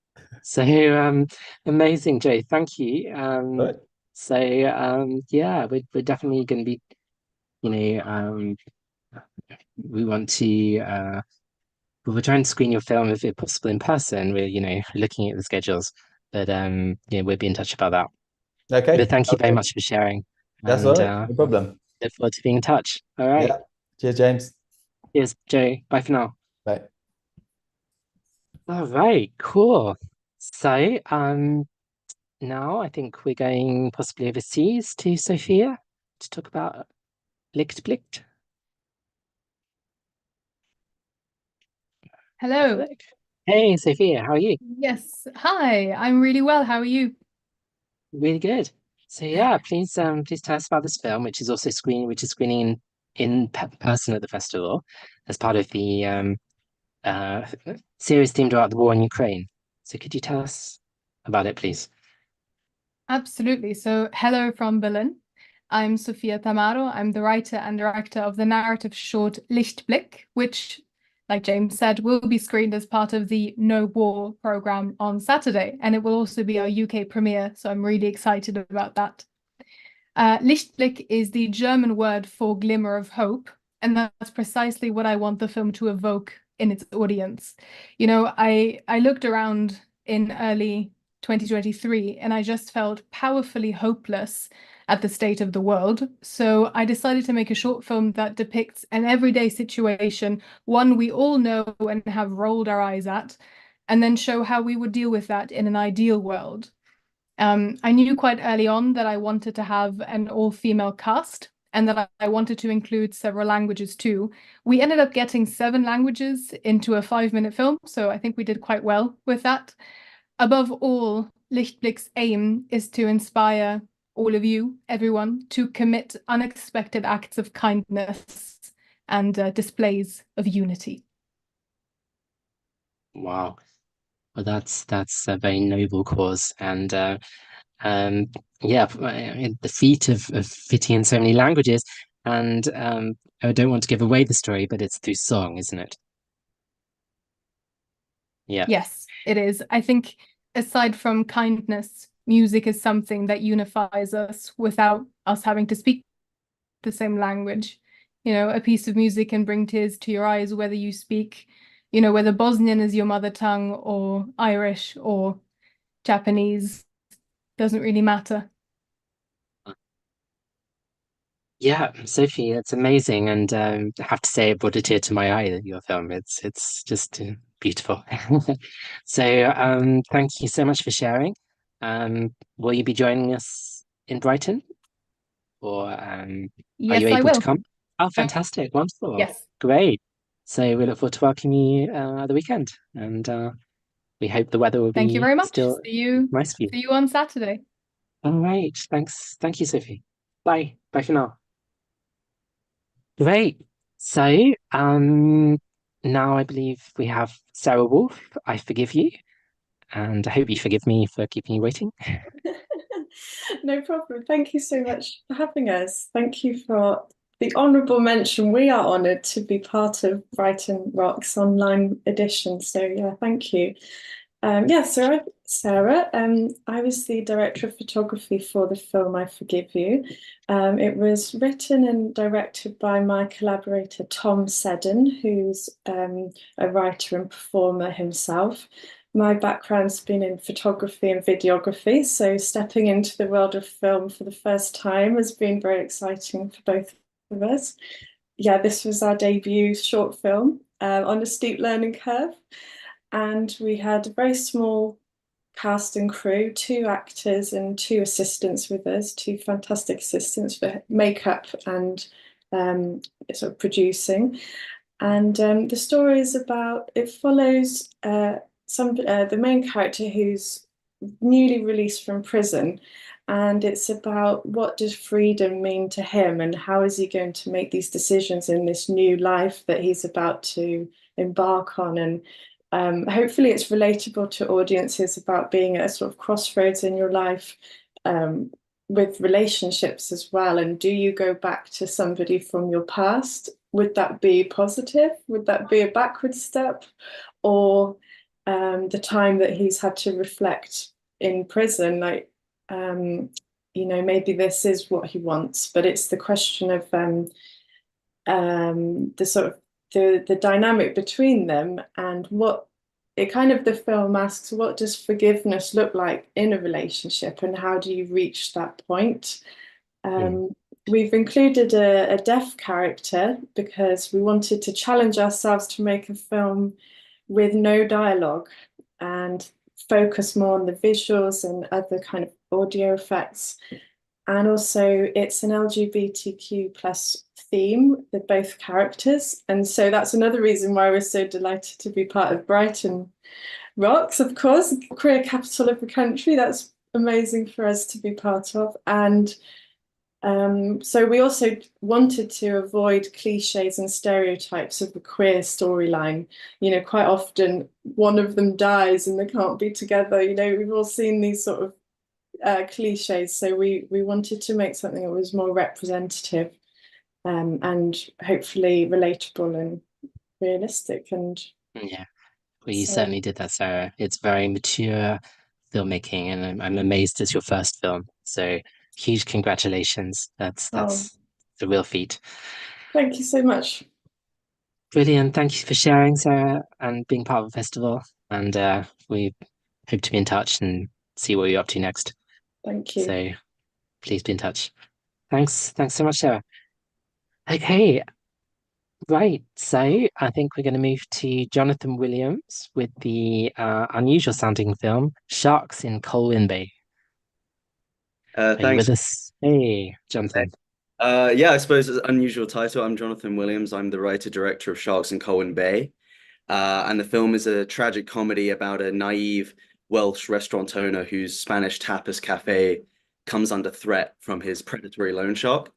So amazing, Jay. Thank you. Right. So yeah, we're definitely going to be, you know, we want to we're trying to screen your film if possible in person. We're, you know, looking at the schedules, but yeah, we'll be in touch about that. Okay. But thank you very much for sharing. That's all right. No problem. Look forward to being in touch. All right. Yeah. Cheers, James. Cheers, Jay. Bye for now. Bye. All right, cool. So now I think we're going possibly overseas to Sophia to talk about Lichtblick. Hello. Hey, Sophia, how are you? Yes. Hi, I'm really well. How are you? Really good. So yeah, please tell us about this film, which is screening in person at the festival as part of the series themed about the war in Ukraine. So could you tell us about it, please? Absolutely. So hello from Berlin. I'm Sofia Tamaro. I'm the writer and director of the narrative short Lichtblick, which, like James said, will be screened as part of the No War program on Saturday, and it will also be our UK premiere, so I'm really excited about that. Lichtblick is the German word for glimmer of hope, and that's precisely what I want the film to evoke in its audience. You know, I looked around in early 2023 and I just felt powerfully hopeless at the state of the world. So I decided to make a short film that depicts an everyday situation, one we all know and have rolled our eyes at, and then show how we would deal with that in an ideal world. I knew quite early on that I wanted to have an all-female cast and that I wanted to include several languages too. We ended up getting 7 languages into a 5-minute film, so I think we did quite well with that. Above all, Lichtblick's aim is to inspire all of you, everyone, to commit unexpected acts of kindness and displays of unity. Wow. Well, that's a very noble cause, and yeah, the feat of fitting in so many languages. And I don't want to give away the story, but it's through song, isn't it? Yeah. Yes, it is. I think aside from kindness, music is something that unifies us without us having to speak the same language. You know, a piece of music can bring tears to your eyes, whether you speak, you know, whether Bosnian is your mother tongue or Irish or Japanese, doesn't really matter. Yeah, Sophie, it's amazing, and I have to say, it brought a tear to my eye. Your film, it's just beautiful. So, thank you so much for sharing. Will you be joining us in Brighton, or are Yes, you I able to will. come? Oh, fantastic, wonderful, Yes. great. So we look forward to welcoming you the weekend, and we hope the weather will Thank you be very much. still nice for you. See you on Saturday. All right, thank you, Sophie. Bye for now. Great. So, now I believe we have Sarah Wolf. I forgive you, and I hope you forgive me for keeping you waiting. No problem. Thank you so much for having us. Thank you for the honourable mention. We are honoured to be part of Brighton Rock's online edition. So yeah, thank you. So I'm Sarah. I was the director of photography for the film I Forgive You. It was written and directed by my collaborator Tom Seddon, who's a writer and performer himself. My background's been in photography and videography, so stepping into the world of film for the first time has been very exciting for both of us. Yeah, this was our debut short film on a steep learning curve, and we had a very small cast and crew, 2 actors and 2 assistants with us, 2 fantastic assistants for makeup and sort of producing. And the story is about, it follows the main character who's newly released from prison, and it's about what does freedom mean to him and how is he going to make these decisions in this new life that he's about to embark on. And hopefully it's relatable to audiences about being at a sort of crossroads in your life, with relationships as well. And do you go back to somebody from your past? Would that be positive? Would that be a backward step? Or the time that he's had to reflect in prison, like, maybe this is what he wants, but it's the question of the sort of the dynamic between them, and what it kind of, the film asks, what does forgiveness look like in a relationship, and how do you reach that point? We've included a deaf character because we wanted to challenge ourselves to make a film with no dialogue and focus more on the visuals and other kind of audio effects. And also it's an LGBTQ plus theme with both characters. And so that's another reason why we're so delighted to be part of Brighton Rocks, of course, queer capital of the country. That's amazing for us to be part of. And so we also wanted to avoid cliches and stereotypes of the queer storyline. Quite often one of them dies and they can't be together. We've all seen these sort of cliches. So we wanted to make something that was more representative, and hopefully relatable and realistic. And Yeah, well, you so, certainly did that, Sarah. It's very mature filmmaking, and I'm amazed it's your first film. So huge congratulations. That's a real feat. thank you so much. Brilliant. Thank you for sharing, Sarah, and being part of the festival. And we hope to be in touch and see what you're up to next. Thank you. So please be in touch. Thanks so much, Sarah. Okay, right. So I think we're going to move to Jonathan Williams with the unusual sounding film Sharks in Colwyn Bay. Are you Thanks. with us? Hey, Jonathan. Yeah, I suppose it's an unusual title. I'm Jonathan Williams. I'm the writer-director of Sharks in Colwyn Bay. And the film is a tragic comedy about a naive Welsh restaurant owner whose Spanish tapas cafe comes under threat from his predatory loan shark.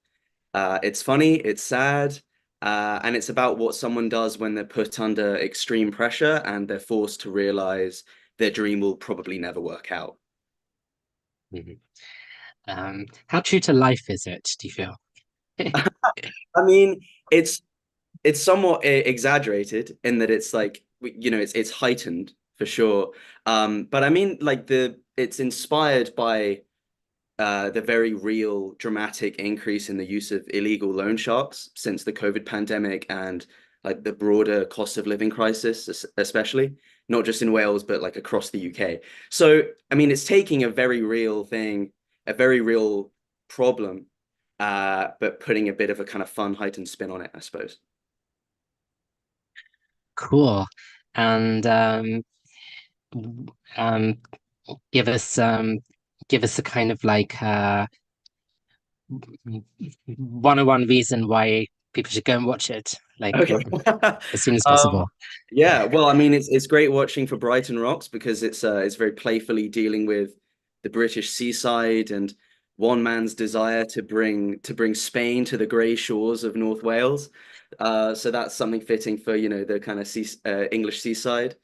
It's funny, it's sad, and it's about what someone does when they're put under extreme pressure and they're forced to realize their dream will probably never work out. How true to life is it, do you feel? I mean, it's somewhat exaggerated in that it's like, it's heightened for sure. But I mean, like it's inspired by the very real dramatic increase in the use of illegal loan sharks since the COVID pandemic and like the broader cost of living crisis, especially not just in Wales, but like across the UK. So, I mean, it's taking a very real thing, a very real problem, but putting a bit of a kind of fun, heightened spin on it, I suppose. Cool. And um, give us a kind of like 101 reason why people should go and watch it, like Okay. as soon as possible. Yeah, well, I mean, it's great watching for Brighton Rocks because it's very playfully dealing with the British seaside and one man's desire to bring Spain to the grey shores of North Wales. So that's something fitting for, you know, the kind of English seaside.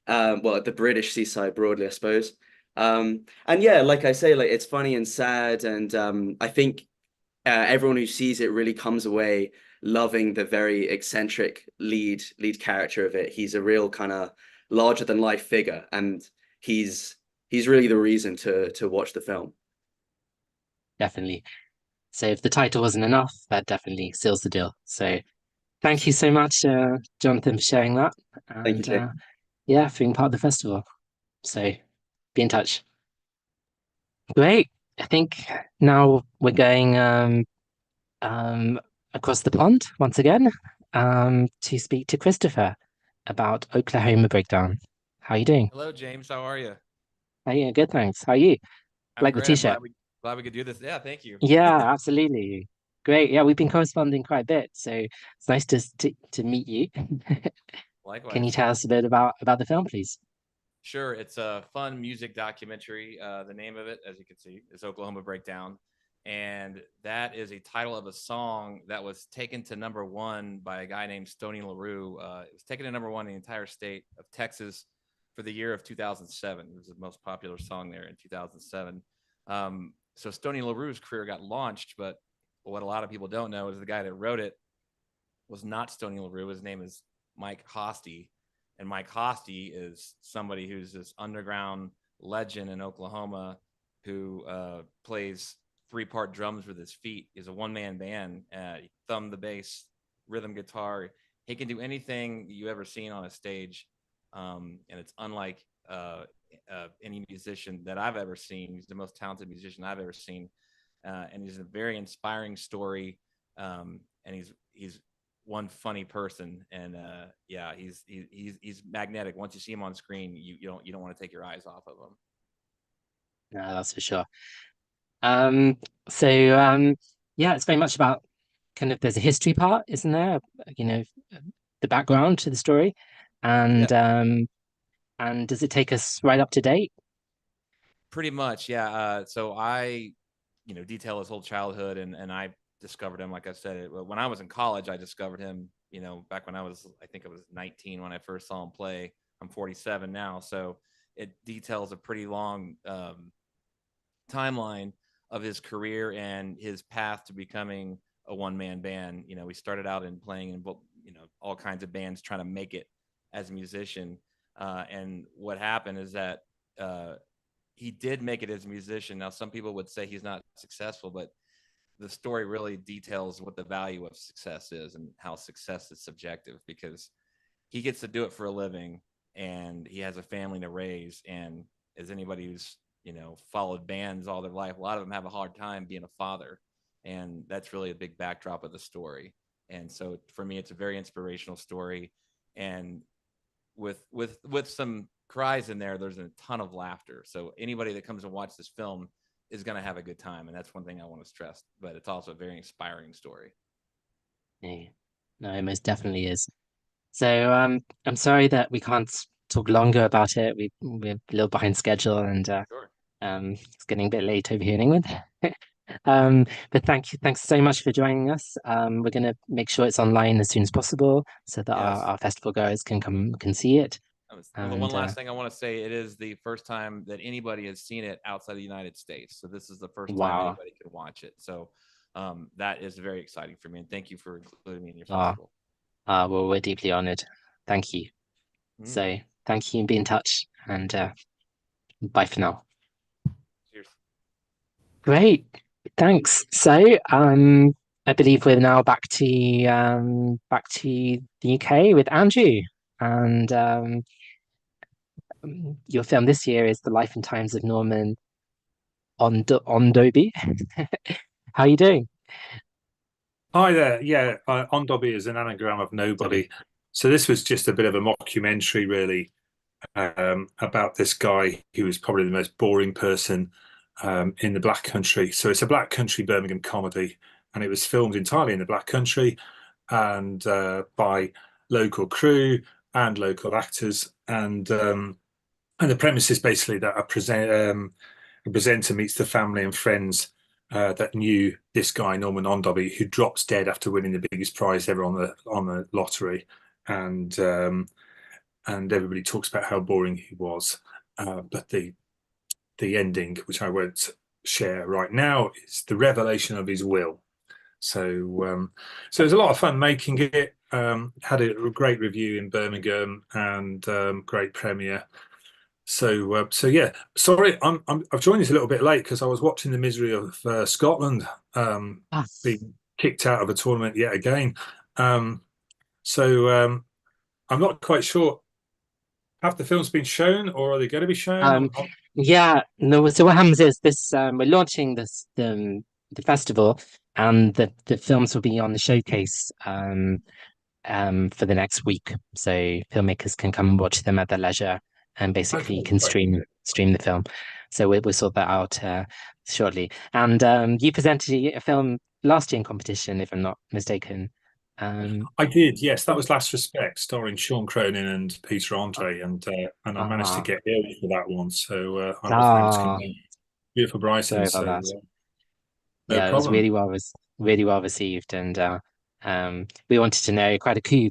Well, the British seaside broadly, I suppose. And yeah, like I say, like it's funny and sad, and I think everyone who sees it really comes away loving the very eccentric lead character of it. He's a real kind of larger than life figure, and he's really the reason to watch the film. Definitely. So if the title wasn't enough, that definitely seals the deal. So thank you so much, Jonathan, for sharing that, Thank you, and yeah, for being part of the festival. So be in touch. Great. I think now we're going across the pond once again to speak to Christopher about Oklahoma Breakdown. How are you doing? Hello, James. How are you? Oh, yeah, good, thanks. How are you? I'm Like the great. I'm t-shirt. glad we could do this. Yeah, thank you. Yeah, absolutely. Great. Yeah, we've been corresponding quite a bit, so it's nice to meet you. Can you Likewise. tell us a bit about the film, please? Sure. It's a fun music documentary. The name of it, as you can see, is Oklahoma Breakdown. And that is a title of a song that was taken to #1 by a guy named Stoney LaRue. It was taken to #1 in the entire state of Texas for the year of 2007. It was the most popular song there in 2007. So Stoney LaRue's career got launched, but what a lot of people don't know is the guy that wrote it was not Stoney LaRue. His name is Mike Hosty. And Mike Hosty is somebody who's this underground legend in Oklahoma who plays 3-part drums with his feet. He's a one-man band. He thumb the bass, rhythm guitar. He can do anything you ever seen on a stage, and it's unlike any musician that I've ever seen. He's the most talented musician I've ever seen, and he's a very inspiring story. And he's one funny person, and yeah, he's magnetic. Once you see him on screen, you don't want to take your eyes off of him. No, that's for sure. So yeah, it's very much about kind of there's a history part, isn't there? You know, the background to the story, and does it take us right up to date? Pretty much, yeah. So I, detail his whole childhood, and I discovered him, like I said, when I was in college. I discovered him, back when I think I was 19 when I first saw him play. I'm 47 now, so it details a pretty long timeline of his career and his path to becoming a one-man band. We started out in playing in all kinds of bands, trying to make it as a musician. And what happened is that he did make it as a musician. Now, some people would say he's not successful, but the story really details what the value of success is and how success is subjective, because he gets to do it for a living and he has a family to raise. And as anybody who's followed bands all their life, a lot of them have a hard time being a father, and that's really a big backdrop of the story. And so for me, it's a very inspirational story, and with some cries in there, there's a ton of laughter. So anybody that comes and watch this film is going to have a good time, and that's one thing I want to stress. But it's also a very inspiring story. Yeah. No, it most definitely is. So I'm sorry that we can't talk longer about it. We're a little behind schedule, and Sure. it's getting a bit late over here in England. But thanks so much for joining us. We're gonna make sure it's online as soon as possible so that Yes. our festival goers can see it. The one last thing I want to say, it is the first time that anybody has seen it outside the United States. So this is the first time Wow. anybody can watch it. So that is very exciting for me, and thank you for including me in your Ah, festival. well, we're deeply honored. Thank you. So Thank you, and be in touch. And bye for now. Cheers. Great, thanks. So, I believe we're now back to the UK with Andrew, and your film this year is The Life and Times of Norman Ondobi. How are you doing? Hi there. Yeah, Ondobi is an anagram of nobody. So this was just a bit of a mockumentary, really, about this guy who was probably the most boring person in the Black Country. So it's a Black Country Birmingham comedy, and it was filmed entirely in the Black Country and by local crew and local actors. And the premise is basically that a presenter meets the family and friends that knew this guy Norman Ondoby, who drops dead after winning the biggest prize ever on the lottery, and everybody talks about how boring he was. But the ending, which I won't share right now, is the revelation of his will. So it was a lot of fun making it. Had a great review in Birmingham and great premiere. So yeah, sorry, I've joined this a little bit late because I was watching the misery of Scotland being kicked out of a tournament yet again. So I'm not quite sure. Have the films been shown, or are they going to be shown? Yeah, no. So what happens is this: we're launching the festival, and the films will be on the showcase for the next week, so filmmakers can come and watch them at their leisure, and basically can stream the film. So we'll sort that out shortly. And you presented a film last year in competition, if I'm not mistaken. I did, yes. That was Last Respect, starring Sean Cronin and Peter Andre, and I managed to get early for that one, so I wasn't able to come down here for Brighton. Sorry about that. No Yeah, problem. it was really well received, and we wanted to know, quite a coup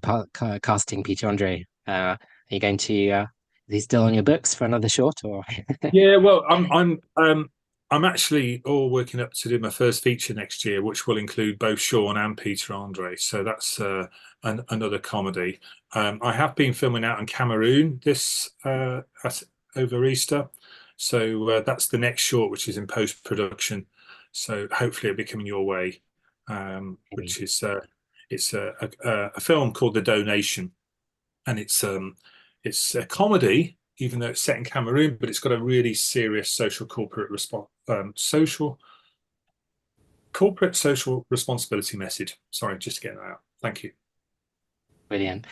casting Peter Andre. Are you going to? Is he still on your books for another short, or? Yeah, well, I'm actually all working up to do my first feature next year, which will include both Sean and Peter Andre. So that's another comedy. I have been filming out in Cameroon over Easter, so that's the next short, which is in post production. So hopefully it'll be coming your way, which is it's a film called The Donation, and it's a comedy, even though it's set in Cameroon, but it's got a really serious social responsibility message. Sorry, just to get that out. Thank you. Brilliant.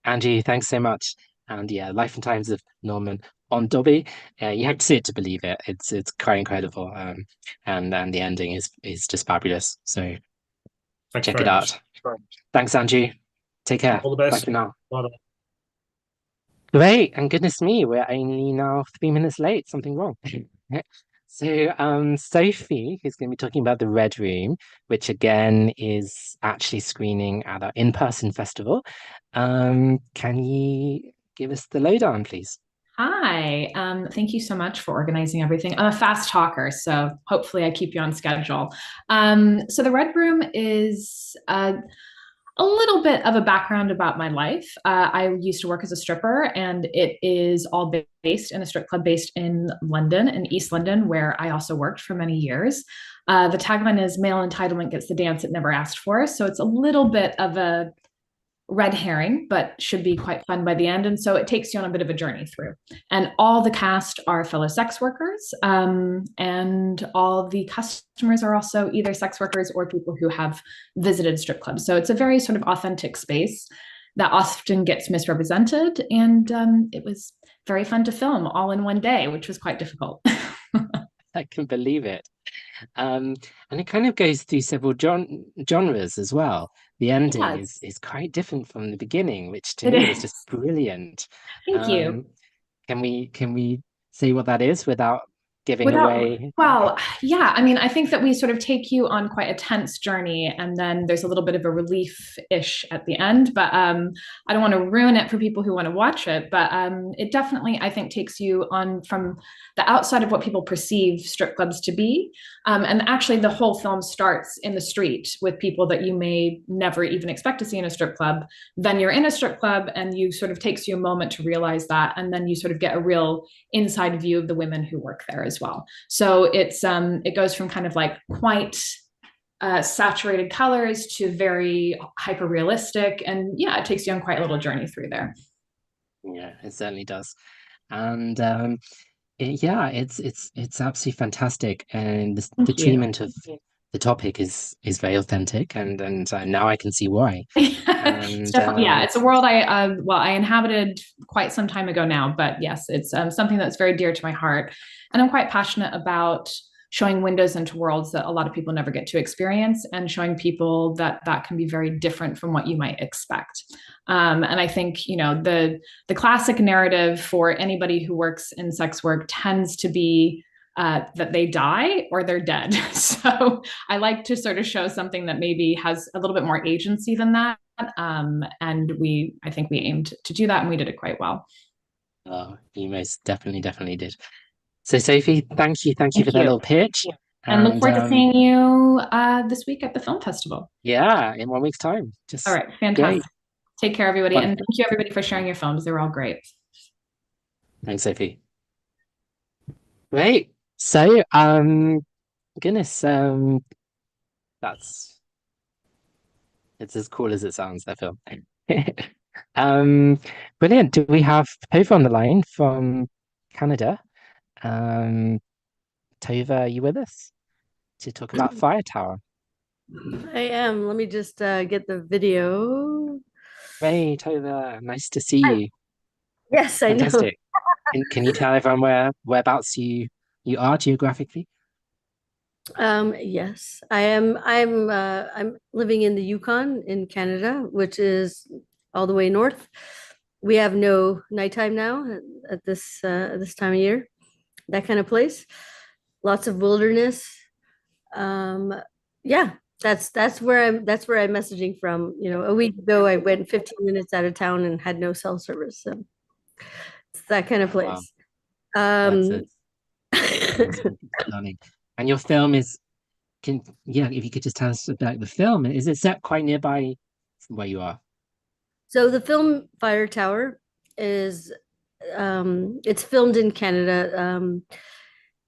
Angie, thanks so much. And yeah, Life and Times of Norman Ondobi. You have to see it to believe it. It's quite incredible. And the ending is just fabulous. So Thanks check very it much. out. Thanks, Angie. Take care. All the best. Bye for now. Bye. Great, and goodness me, we're only now 3 minutes late. Something wrong. So, Sophie is going to be talking about the Red Room, which again is actually screening at our in-person festival. Can you give us the lowdown, please? Hi, thank you so much for organizing everything. I'm a fast talker, so hopefully I keep you on schedule. So the Red Room is a little bit of a background about my life. I used to work as a stripper, and it is all based in a strip club based in London, in East London, where I also worked for many years. The tagline is "Male entitlement gets the dance it never asked for." So it's a little bit of a red herring, but should be quite fun by the end. And so it takes you on a bit of a journey through. And all the cast are fellow sex workers, and all the customers are also either sex workers or people who have visited strip clubs. So it's a very sort of authentic space that often gets misrepresented. And it was very fun to film all in one day, which was quite difficult. I can believe it. And it kind of goes through several genres as well. The ending is quite different from the beginning, which to me was just brilliant. Thank you. Can we say what that is without giving Without, away? well, yeah, I mean, I think that we sort of take you on quite a tense journey, and then there's a little bit of a relief-ish at the end. But I don't want to ruin it for people who want to watch it. But it definitely, I think, takes you on from the outside of what people perceive strip clubs to be. And actually, the whole film starts in the street with people that you may never even expect to see in a strip club. Then you're in a strip club, and you sort of takes you a moment to realize that, and then you sort of get a real inside view of the women who work there as well. So it goes from kind of like quite saturated colors to very hyper realistic, and yeah, it takes you on quite a little journey through there. Yeah, it certainly does. And yeah, it's absolutely fantastic, and the Thank you. treatment of the topic is very authentic, and now I can see why. And Yeah, it's a world I inhabited quite some time ago now, but yes, it's something that's very dear to my heart, and I'm quite passionate about showing windows into worlds that a lot of people never get to experience, and showing people that that can be very different from what you might expect. And I think, you know, the classic narrative for anybody who works in sex work tends to be that they die or they're dead. So I like to sort of show something that maybe has a little bit more agency than that. And I think we aimed to do that, and we did it quite well. oh, you most definitely did. So Sophie, thank you for Thank that you. little pitch. And look forward to seeing you this week at the film festival. Yeah, in 1 week's time. Just All right, fantastic. great. Take care, everybody, and Wonderful. thank you everybody for sharing your films. They were all great. Thanks, Sophie. Great. So, goodness, that's it's as cool as it sounds, that film. Brilliant. Do we have Tova on the line from Canada? Tova, are you with us to talk about Fire Tower? I am. Let me just get the video. Hey, Tova, nice to see you. Yes, I know. Fantastic. Can you tell everyone whereabouts you are geographically? Yes, I am. I'm living in the Yukon in Canada, which is all the way north. We have no nighttime now at this time of year. That kind of place. Lots of wilderness. Yeah, that's where I'm messaging from. You know, a week ago I went 15 minutes out of town and had no cell service. So it's that kind of place. That's stunning. And your film is, if you could just tell us about the film, is it set quite nearby from where you are? So the film Fire Tower is it's filmed in Canada.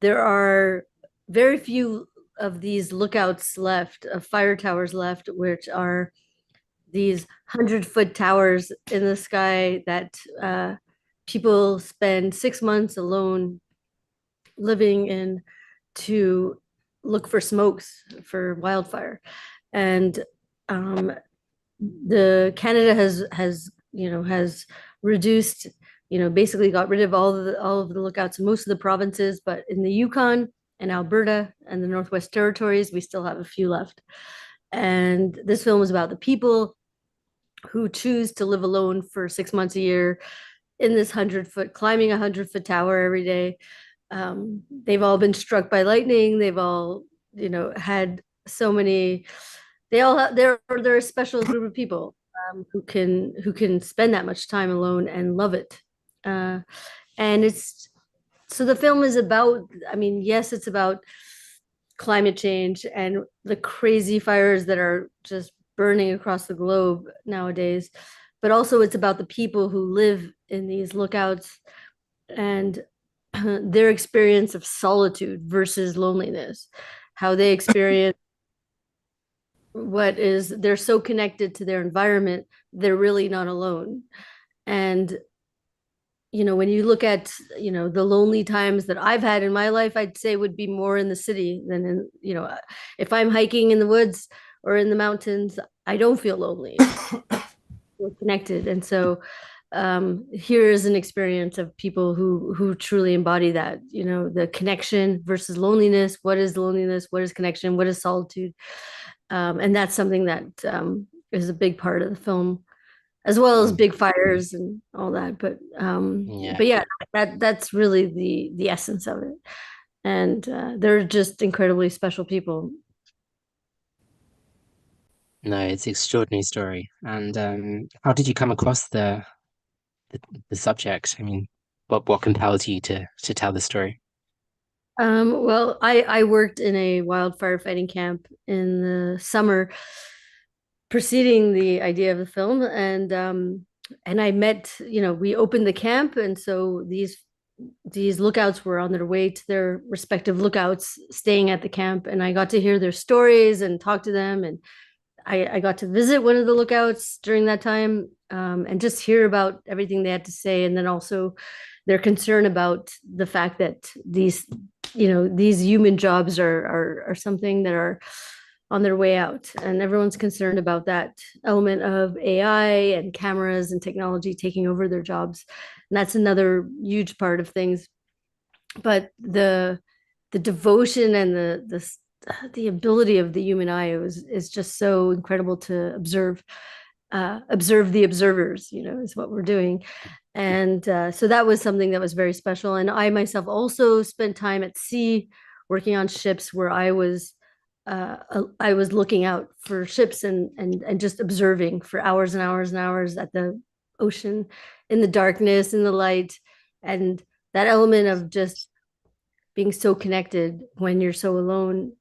There are very few of these lookouts left, of fire towers left, which are these 100-foot towers in the sky that people spend 6 months alone living in to look for smokes for wildfire. And the Canada has reduced, basically got rid of all of the lookouts in most of the provinces, but in the Yukon and Alberta and the Northwest Territories, we still have a few left. And this film is about the people who choose to live alone for 6 months a year in this 100-foot, climbing a 100-foot tower every day. They've all been struck by lightning. They've all, had so many. They're a special group of people who can spend that much time alone and love it. And so the film is about. I mean, yes, it's about climate change and the crazy fires that are just burning across the globe nowadays, but also it's about the people who live in these lookouts and their experience of solitude versus loneliness, how they experience they're so connected to their environment, they're really not alone. And when you look at the lonely times that I've had in my life, I'd say would be more in the city than in, if I'm hiking in the woods or in the mountains, I don't feel lonely. We're connected. And so here is an experience of people who truly embody that, the connection versus loneliness. What is loneliness? What is connection? What is solitude? And that's something that is a big part of the film, as well as big fires and all that. But yeah, that's really the essence of it. and they're just incredibly special people. No, it's an extraordinary story. And how did you come across the subject? I mean, what compelled you to tell the story? Well, I worked in a wildfire fighting camp in the summer preceding the idea of the film, and I met, we opened the camp, and so these lookouts were on their way to their respective lookouts, staying at the camp, and I got to hear their stories and talk to them, and I got to visit one of the lookouts during that time, and just hear about everything they had to say, and then also their concern about the fact that these human jobs are something that are on their way out, and everyone's concerned about that element of AI and cameras and technology taking over their jobs, and that's another huge part of things. But the devotion and the ability of the human eye is just so incredible to observe the observers, is what we're doing. And so that was something that was very special. And I myself also spent time at sea working on ships where I was looking out for ships and just observing for hours and hours and hours at the ocean, in the darkness, in the light, and that element of just being so connected when you're so alone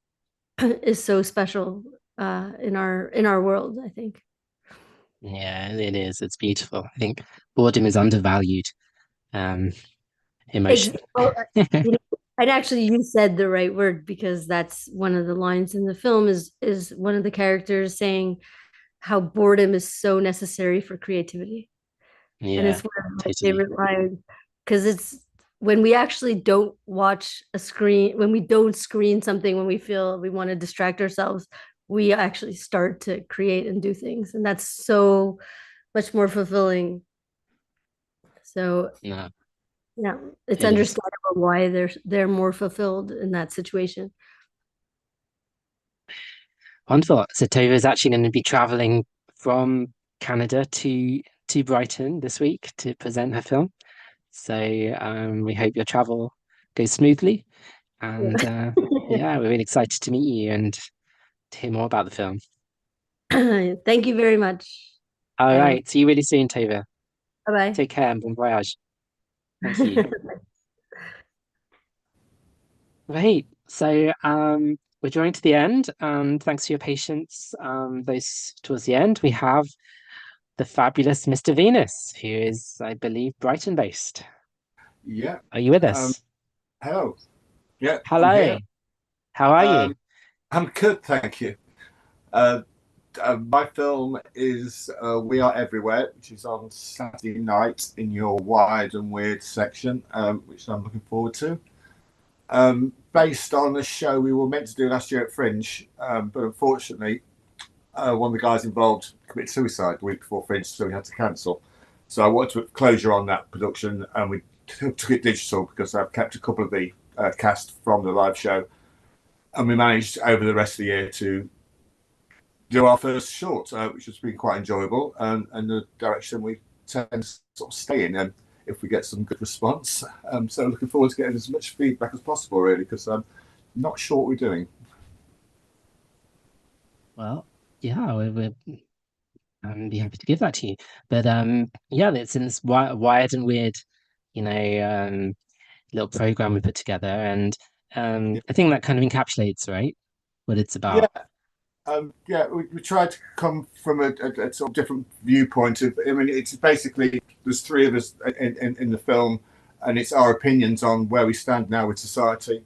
is so special in our world, I think. Yeah, it is. It's beautiful. I think boredom is undervalued emotion. Well, and actually, you said the right word, because that's one of the lines in the film is one of the characters saying how boredom is so necessary for creativity. And it's Yeah, one of my totally. favorite lines, because it's when we actually don't watch a screen, when we don't screen something, when we feel we want to distract ourselves, we actually start to create and do things. And that's so much more fulfilling. So Yeah, yeah, it's it is. understandable why they're more fulfilled in that situation. Wonderful. So Tova is actually going to be traveling from Canada to Brighton this week to present her film. So we hope your travel goes smoothly. And yeah, we're really excited to meet you and to hear more about the film. Thank you very much. All right. See you really soon, Tova. Bye-bye. Take care and bon voyage. Thank you. Right. So we're drawing to the end. Thanks for your patience. Those towards the end, we have the fabulous Mr. Venus, who is, I believe, Brighton based. Yeah. Are you with us? Hello. Yeah. Hello. I'm here. How are you? I'm good, thank you. My film is We Are Everywhere, which is on Saturday night in your wide and weird section, which I'm looking forward to. Based on a show we were meant to do last year at Fringe, but unfortunately, one of the guys involved committed suicide the week before Fringe, so we had to cancel. So I wanted to put closure on that production, and we took it digital because I've kept a couple of the cast from the live show, and we managed over the rest of the year to do our first short, which has been quite enjoyable, and the direction we tend to sort of stay in, if we get some good response. So looking forward to getting as much feedback as possible, really, because I'm not sure what we're doing. Well, yeah, we're be happy to give that to you. But yeah, it's in this wired and weird, little program we put together, and I think that kind of encapsulates, right, what it's about. Yeah. We tried to come from a sort of different viewpoint of. I mean, it's basically there's three of us in the film, and it's our opinions on where we stand now with society,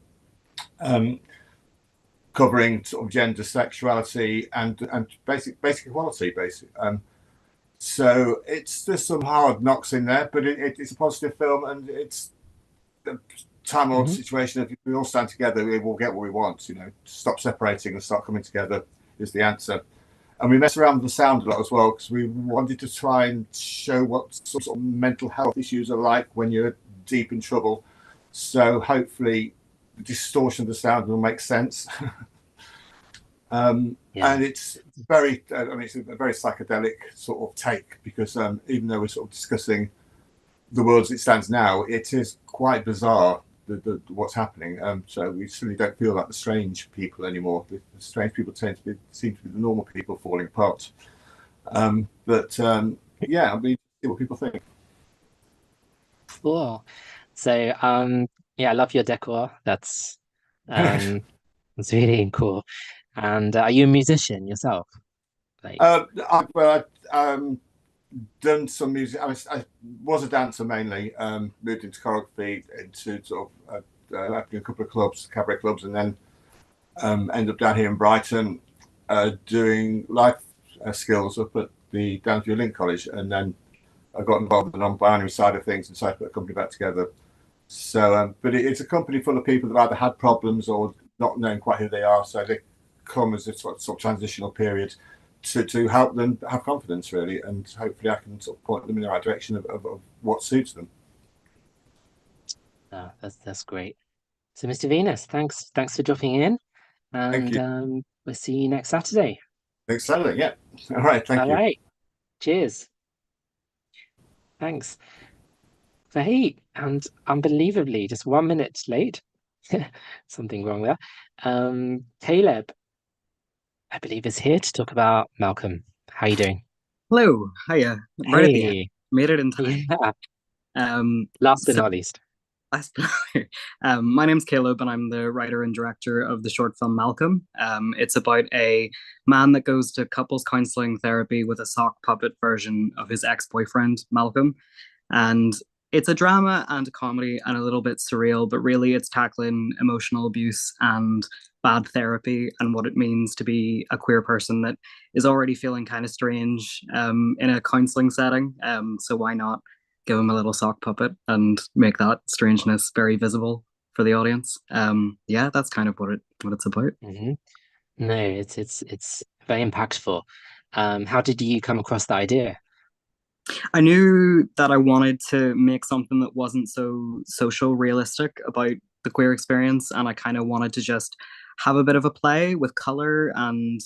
covering sort of gender, sexuality, and basic equality, so there's some hard knocks in there, but it's a positive film, and it's the time-old situation. If we all stand together, we will get what we want. Stop separating and start coming together is the answer. And we mess around with the sound a lot as well, because we wanted to try and show what sort of mental health issues are like when you're deep in trouble. So hopefully the distortion of the sound will make sense. And it's very, it's a very psychedelic sort of take, because even though we're sort of discussing the world as it stands now, it is quite bizarre what's happening. So we certainly don't feel like the strange people anymore. The strange people seem to be the normal people falling apart. Yeah, I mean, see what people think. Cool. So yeah, I love your decor. That's it's really cool. And are you a musician yourself? Like, I've done some music. I was a dancer mainly. Moved into choreography, into sort of a couple of clubs, cabaret clubs, and then ended up down here in Brighton doing life skills up at the Downsview Link College, and then I got involved with the non-binary side of things and decided to put a company back together. So, but it's a company full of people that either had problems or not knowing quite who they are. So they come as a sort of transitional period to help them have confidence, really, and hopefully I can sort of point them in the right direction of what suits them. that's great. So, Mr. Venus, thanks for dropping in, Thank you. and we'll see you next Saturday. Next Saturday, yeah. All right, thank you. All right, cheers. Thanks. So, hey, and unbelievably, just 1 minute late. Something wrong there. Caleb, I believe, is here to talk about Malcolm. How are you doing? Hello, hiya. Right at the end. Hey. Made it in time. Yeah. Last but so- not least. My name's Caleb, and I'm the writer and director of the short film Malcolm. It's about a man that goes to couples counseling therapy with a sock puppet version of his ex-boyfriend, Malcolm. And it's a drama and a comedy and a little bit surreal, but really it's tackling emotional abuse and bad therapy and what it means to be a queer person that is already feeling kind of strange in a counseling setting. So why not give him a little sock puppet and make that strangeness very visible for the audience? Yeah, that's kind of what it's about. Mm-hmm. No, it's very impactful. How did you come across the idea? I knew that I wanted to make something that wasn't so social realistic about the queer experience, and I kind of wanted to just have a bit of a play with color and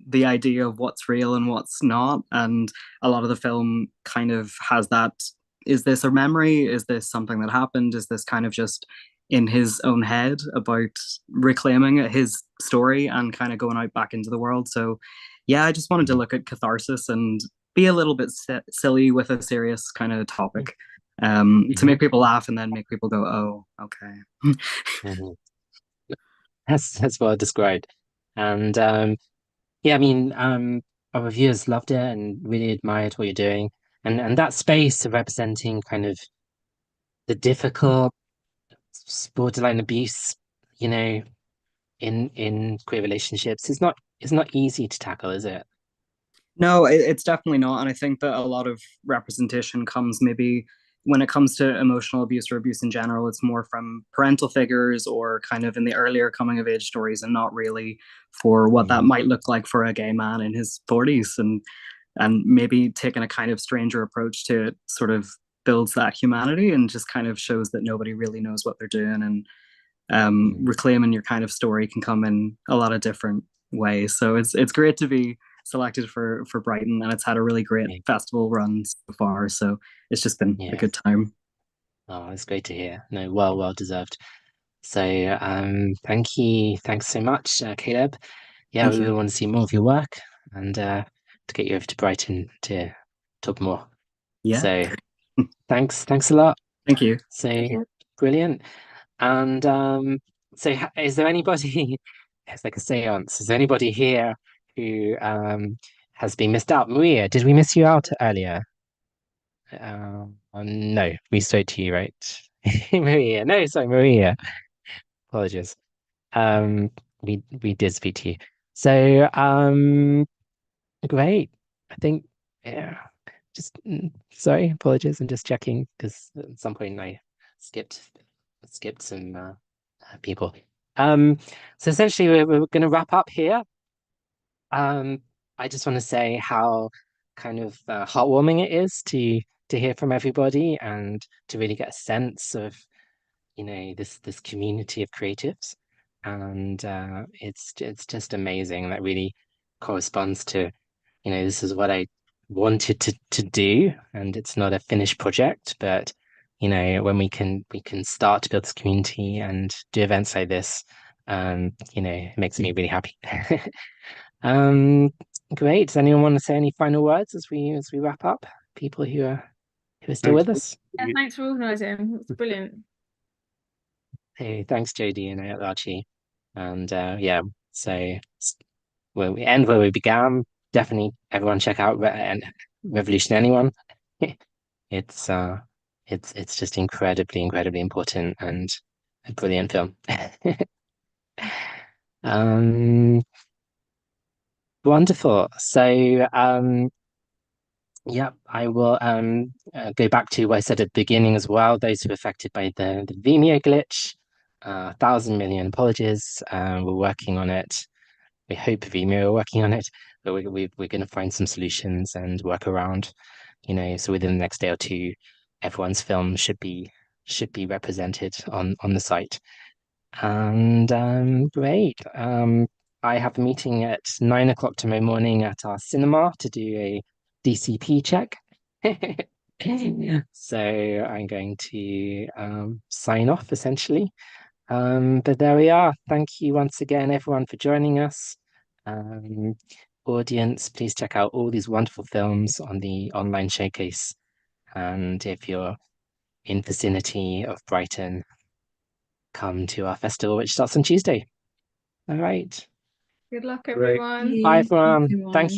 the idea of what's real and what's not. And a lot of the film kind of has that, is this a memory? Is this something that happened? Is this kind of just in his own head about reclaiming his story and kind of going out back into the world? So yeah, I just wanted to look at catharsis and be a little bit silly with a serious kind of topic, to make people laugh and then make people go, oh, okay. That's well described. And yeah, I mean, our reviewers loved it and really admired what you're doing. And that space of representing kind of the difficult borderline abuse, you know, in queer relationships is not easy to tackle, is it? No, it's definitely not. And I think that a lot of representation comes maybe when it comes to emotional abuse or abuse in general, it's more from parental figures or kind of in the earlier coming of age stories, and not really for what that might look like for a gay man in his 40s. And maybe taking a kind of stranger approach to it sort of builds that humanity and just kind of shows that nobody really knows what they're doing. And reclaiming your kind of story can come in a lot of different ways. So it's great to be selected for Brighton, and it's had a really great festival run so far. So it's just been a good time. Oh, it's great to hear. No, well deserved. So thanks so much, Caleb. Yeah, Thank we you. really want to see more of your work and to get you over to Brighton to talk more. Yeah. So thanks a lot. Thank you. So brilliant. And so is there anybody, it's like a seance, is there anybody here who has been missed out? Maria, did we miss you out earlier? No, we spoke to you, right? Maria, no, sorry, Maria. Apologies. We did speak to you. So great. I think just sorry, apologies. I'm just checking because at some point I skipped some people. So essentially we're going to wrap up here. I just want to say how kind of heartwarming it is to hear from everybody and to really get a sense of, you know, this community of creatives. And it's just amazing. That really corresponds to, you know, this is what I wanted to do, and it's not a finished project, but when we can start to build this community and do events like this, it makes me really happy. Great. Does anyone want to say any final words as we wrap up? People who are still with us. Yeah, thanks for organising. It's brilliant. Hey, thanks, Jodie and Archie. And so we end where we began. Definitely, everyone check out Revolution Anyone. It's just incredibly important and a brilliant film. Wonderful. So I will go back to what I said at the beginning as well. Those who are affected by the Vimeo glitch, 1,000 million apologies. We're working on it. We hope Vimeo are working on it, but we're going to find some solutions and work around. So within the next day or two, everyone's film should be represented on the site. And great. I have a meeting at 9 o'clock tomorrow morning at our cinema to do a DCP check. So I'm going to sign off essentially. But there we are. Thank you once again, everyone, for joining us. Audience, please check out all these wonderful films on the online showcase. And if you're in vicinity of Brighton, come to our festival, which starts on Tuesday. All right. Good luck, Great. everyone. Bye, everyone. Thank you.